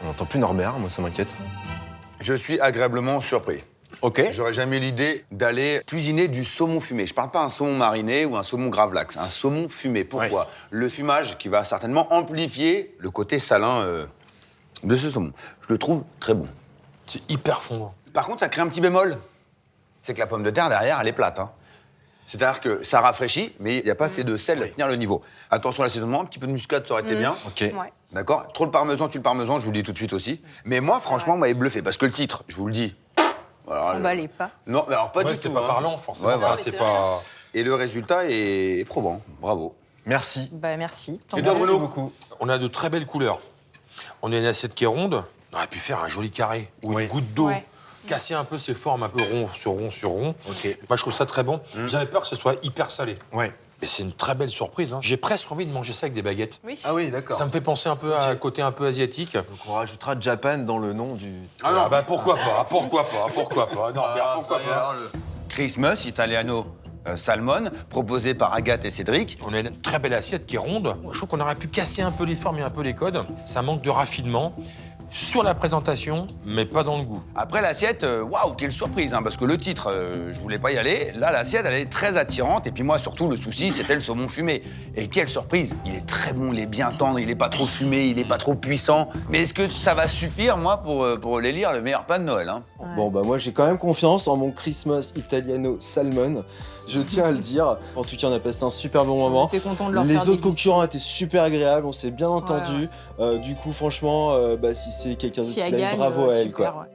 Speaker 13: On n'entend plus Norbert, moi ça m'inquiète.
Speaker 2: Je suis agréablement surpris.
Speaker 13: Ok.
Speaker 2: J'aurais jamais eu l'idée d'aller cuisiner du saumon fumé. Je parle pas un saumon mariné ou un saumon gravlax, un saumon fumé. Pourquoi? Le fumage qui va certainement amplifier le côté salin de ce saumon. Je le trouve très bon.
Speaker 3: C'est hyper fondant.
Speaker 2: Par contre, ça crée un petit bémol. C'est que la pomme de terre, derrière, elle est plate. Hein. C'est-à-dire que ça rafraîchit, mais il n'y a pas assez de sel à tenir le niveau. Attention à l'assaisonnement, un petit peu de muscade, ça aurait été bien.
Speaker 13: Ok.
Speaker 14: Ouais.
Speaker 2: D'accord? Trop de parmesan, tue le parmesan, je vous le dis tout de suite aussi. Mais moi, franchement, m'avait bluffé, parce que le titre, je vous le dis... Voilà,
Speaker 14: Emballez pas.
Speaker 2: Non, mais alors pas
Speaker 3: Ouais,
Speaker 2: du
Speaker 3: c'est
Speaker 2: tout.
Speaker 3: pas
Speaker 2: hein.
Speaker 3: parlant, forcément.
Speaker 2: Ouais,
Speaker 3: Enfin,
Speaker 2: voilà.
Speaker 3: c'est pas.
Speaker 2: Et le résultat est probant. Bravo.
Speaker 13: Merci.
Speaker 14: Bah merci.
Speaker 2: Et toi, Bruno?
Speaker 13: beaucoup.
Speaker 3: On a de très belles couleurs. On a une assiette qui est ronde. On aurait pu faire un joli carré ou une goutte d'eau.
Speaker 14: Ouais.
Speaker 3: Casser un peu ces formes un peu rond sur rond sur rond.
Speaker 13: Ok.
Speaker 3: Moi, je trouve ça très bon. J'avais peur que ce soit hyper salé.
Speaker 13: Ouais.
Speaker 3: Mais c'est une très belle surprise. Hein. J'ai presque envie de manger ça avec des baguettes.
Speaker 14: Oui.
Speaker 13: Ah oui, d'accord.
Speaker 3: Ça me fait penser un peu à un côté un peu asiatique.
Speaker 13: Donc on rajoutera Japan dans le nom du...
Speaker 3: Ah non, bah pourquoi pas, pourquoi pas, pourquoi pas. Non, mais pourquoi pas.
Speaker 2: Christmas Italiano Salmon, proposé par Agathe et Cédric.
Speaker 3: On a une très belle assiette qui est ronde. Je trouve qu'on aurait pu casser un peu les formes et un peu les codes. Ça manque de raffinement sur la présentation, mais pas dans le goût.
Speaker 2: Après l'assiette, waouh, quelle surprise, hein, parce que le titre, je voulais pas y aller. Là, l'assiette, elle est très attirante. Et puis moi, surtout, le souci, c'était le saumon fumé. Et quelle surprise! Il est très bon, il est bien tendre, il est pas trop fumé, il est pas trop puissant. Mais est-ce que ça va suffire, moi, pour élire le meilleur plat de Noël, hein?
Speaker 9: Bon, moi j'ai quand même confiance en mon Christmas Italiano Salmon. Je tiens à le dire. En tout cas, on a passé un super bon moment.
Speaker 8: T'es content de leur
Speaker 9: Les
Speaker 8: faire
Speaker 9: autres
Speaker 8: des bisous.
Speaker 9: concurrents étaient super agréables, on s'est bien entendu. Du coup, franchement, si c'est quelqu'un d'autre
Speaker 8: Si
Speaker 9: qui
Speaker 8: elle
Speaker 9: gagne,
Speaker 8: gagne,
Speaker 9: bravo à elle,
Speaker 8: super,
Speaker 9: quoi.
Speaker 8: ouais.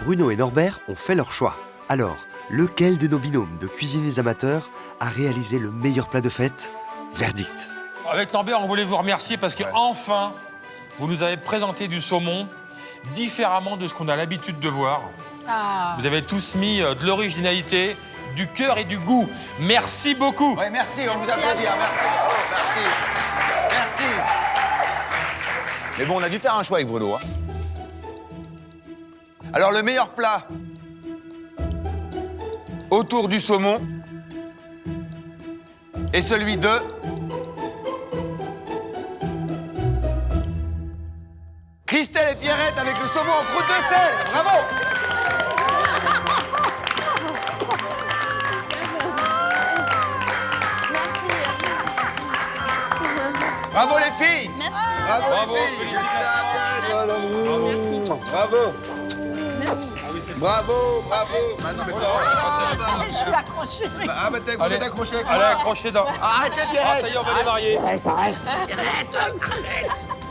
Speaker 1: Bruno et Norbert ont fait leur choix. Alors, lequel de nos binômes de cuisiniers amateurs a réalisé le meilleur plat de fête? Verdict.
Speaker 3: Avec Norbert, on voulait vous remercier parce que enfin, vous nous avez présenté du saumon différemment de ce qu'on a l'habitude de voir.
Speaker 10: Ah.
Speaker 3: Vous avez tous mis de l'originalité, du cœur et du goût. Merci beaucoup.
Speaker 2: Ouais, merci, on vous applaudit. Hein, merci. Merci. Mais bon, on a dû faire un choix avec Bruno. Hein. Alors, le meilleur plat autour du saumon est celui de... Christelle et Pierrette avec le saumon en croûte de sel. Bravo! Bravo les filles.
Speaker 5: Merci.
Speaker 2: Bravo,
Speaker 3: Bravo,
Speaker 2: les filles.
Speaker 5: Merci.
Speaker 2: Bravo. Bravo, bravo. Maintenant, mais
Speaker 10: Je suis accrochée.
Speaker 2: Ah, bah t'es obligé d'accrocher avec moi.
Speaker 3: Allez, accrochez dans.
Speaker 2: Arrêtez,
Speaker 3: Ah,
Speaker 2: Pierrette.
Speaker 3: ça y est, on va les marier.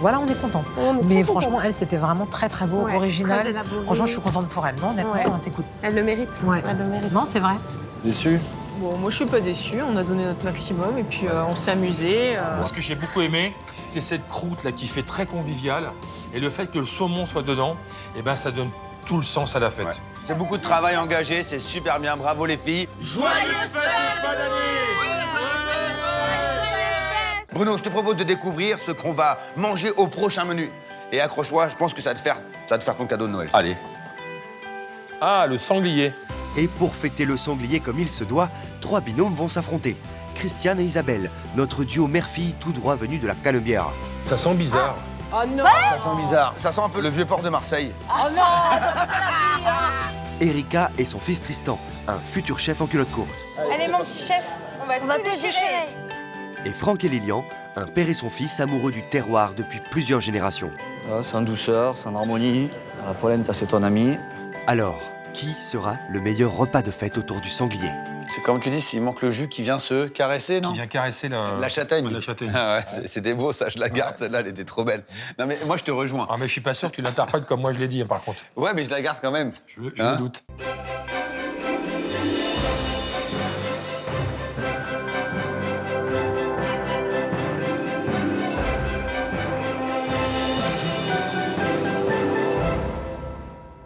Speaker 15: Voilà, on est contente. Mais franchement, elle, c'était vraiment très très beau,
Speaker 4: Ouais,
Speaker 15: original.
Speaker 4: très élaboré.
Speaker 15: Franchement, je suis contente pour elle. Non, honnêtement,
Speaker 4: Ouais.
Speaker 15: c'est cool.
Speaker 4: Elle le mérite.
Speaker 15: Ouais.
Speaker 4: Elle le mérite.
Speaker 15: Non, c'est vrai.
Speaker 13: Déçu?
Speaker 8: Bon, moi je suis pas déçue, on a donné notre maximum et puis on s'est amusé.
Speaker 3: Ce que j'ai beaucoup aimé, c'est cette croûte là qui fait très conviviale. Et le fait que le saumon soit dedans, eh ben, ça donne tout le sens à la fête.
Speaker 2: Ouais. C'est beaucoup de travail engagé, c'est super bien. Bravo les filles.
Speaker 3: Joyeuses fêtes de fin d'année.
Speaker 2: Bruno, je te propose de découvrir ce qu'on va manger au prochain menu. Et accroche-toi, je pense que ça va te faire ton cadeau de Noël.
Speaker 3: Allez. Ah, le sanglier.
Speaker 1: Et pour fêter le sanglier comme il se doit, 3 binômes vont s'affronter. Christiane et Isabelle, notre duo mère-fille tout droit venu de la Canebière.
Speaker 3: Ça sent bizarre.
Speaker 8: Oh non.
Speaker 2: Ça sent bizarre. Ça sent un peu le vieux port de Marseille.
Speaker 8: Oh non.
Speaker 1: Erika et son fils Tristan, un futur chef en culotte courte.
Speaker 14: Allez, mon petit chef, on va tout déchirer.
Speaker 1: Et Franck et Lilian, un père et son fils amoureux du terroir depuis plusieurs générations.
Speaker 16: Ah, c'est en douceur, c'est en harmonie. La polenta, c'est ton ami.
Speaker 1: Alors, qui sera le meilleur repas de fête autour du sanglier?
Speaker 2: C'est comme tu dis, s'il manque le jus qui vient se caresser, non?
Speaker 3: Qui vient caresser la
Speaker 2: châtaigne.
Speaker 3: Ouais, la châtaigne.
Speaker 2: Ah ouais, c'était beau, ça, je la garde, celle-là, elle était trop belle. Non mais moi, je te rejoins.
Speaker 3: Ah, mais je suis pas sûr que tu l'interprètes comme moi je l'ai dit, par contre.
Speaker 2: Ouais, mais je la garde quand même.
Speaker 3: Je me doute.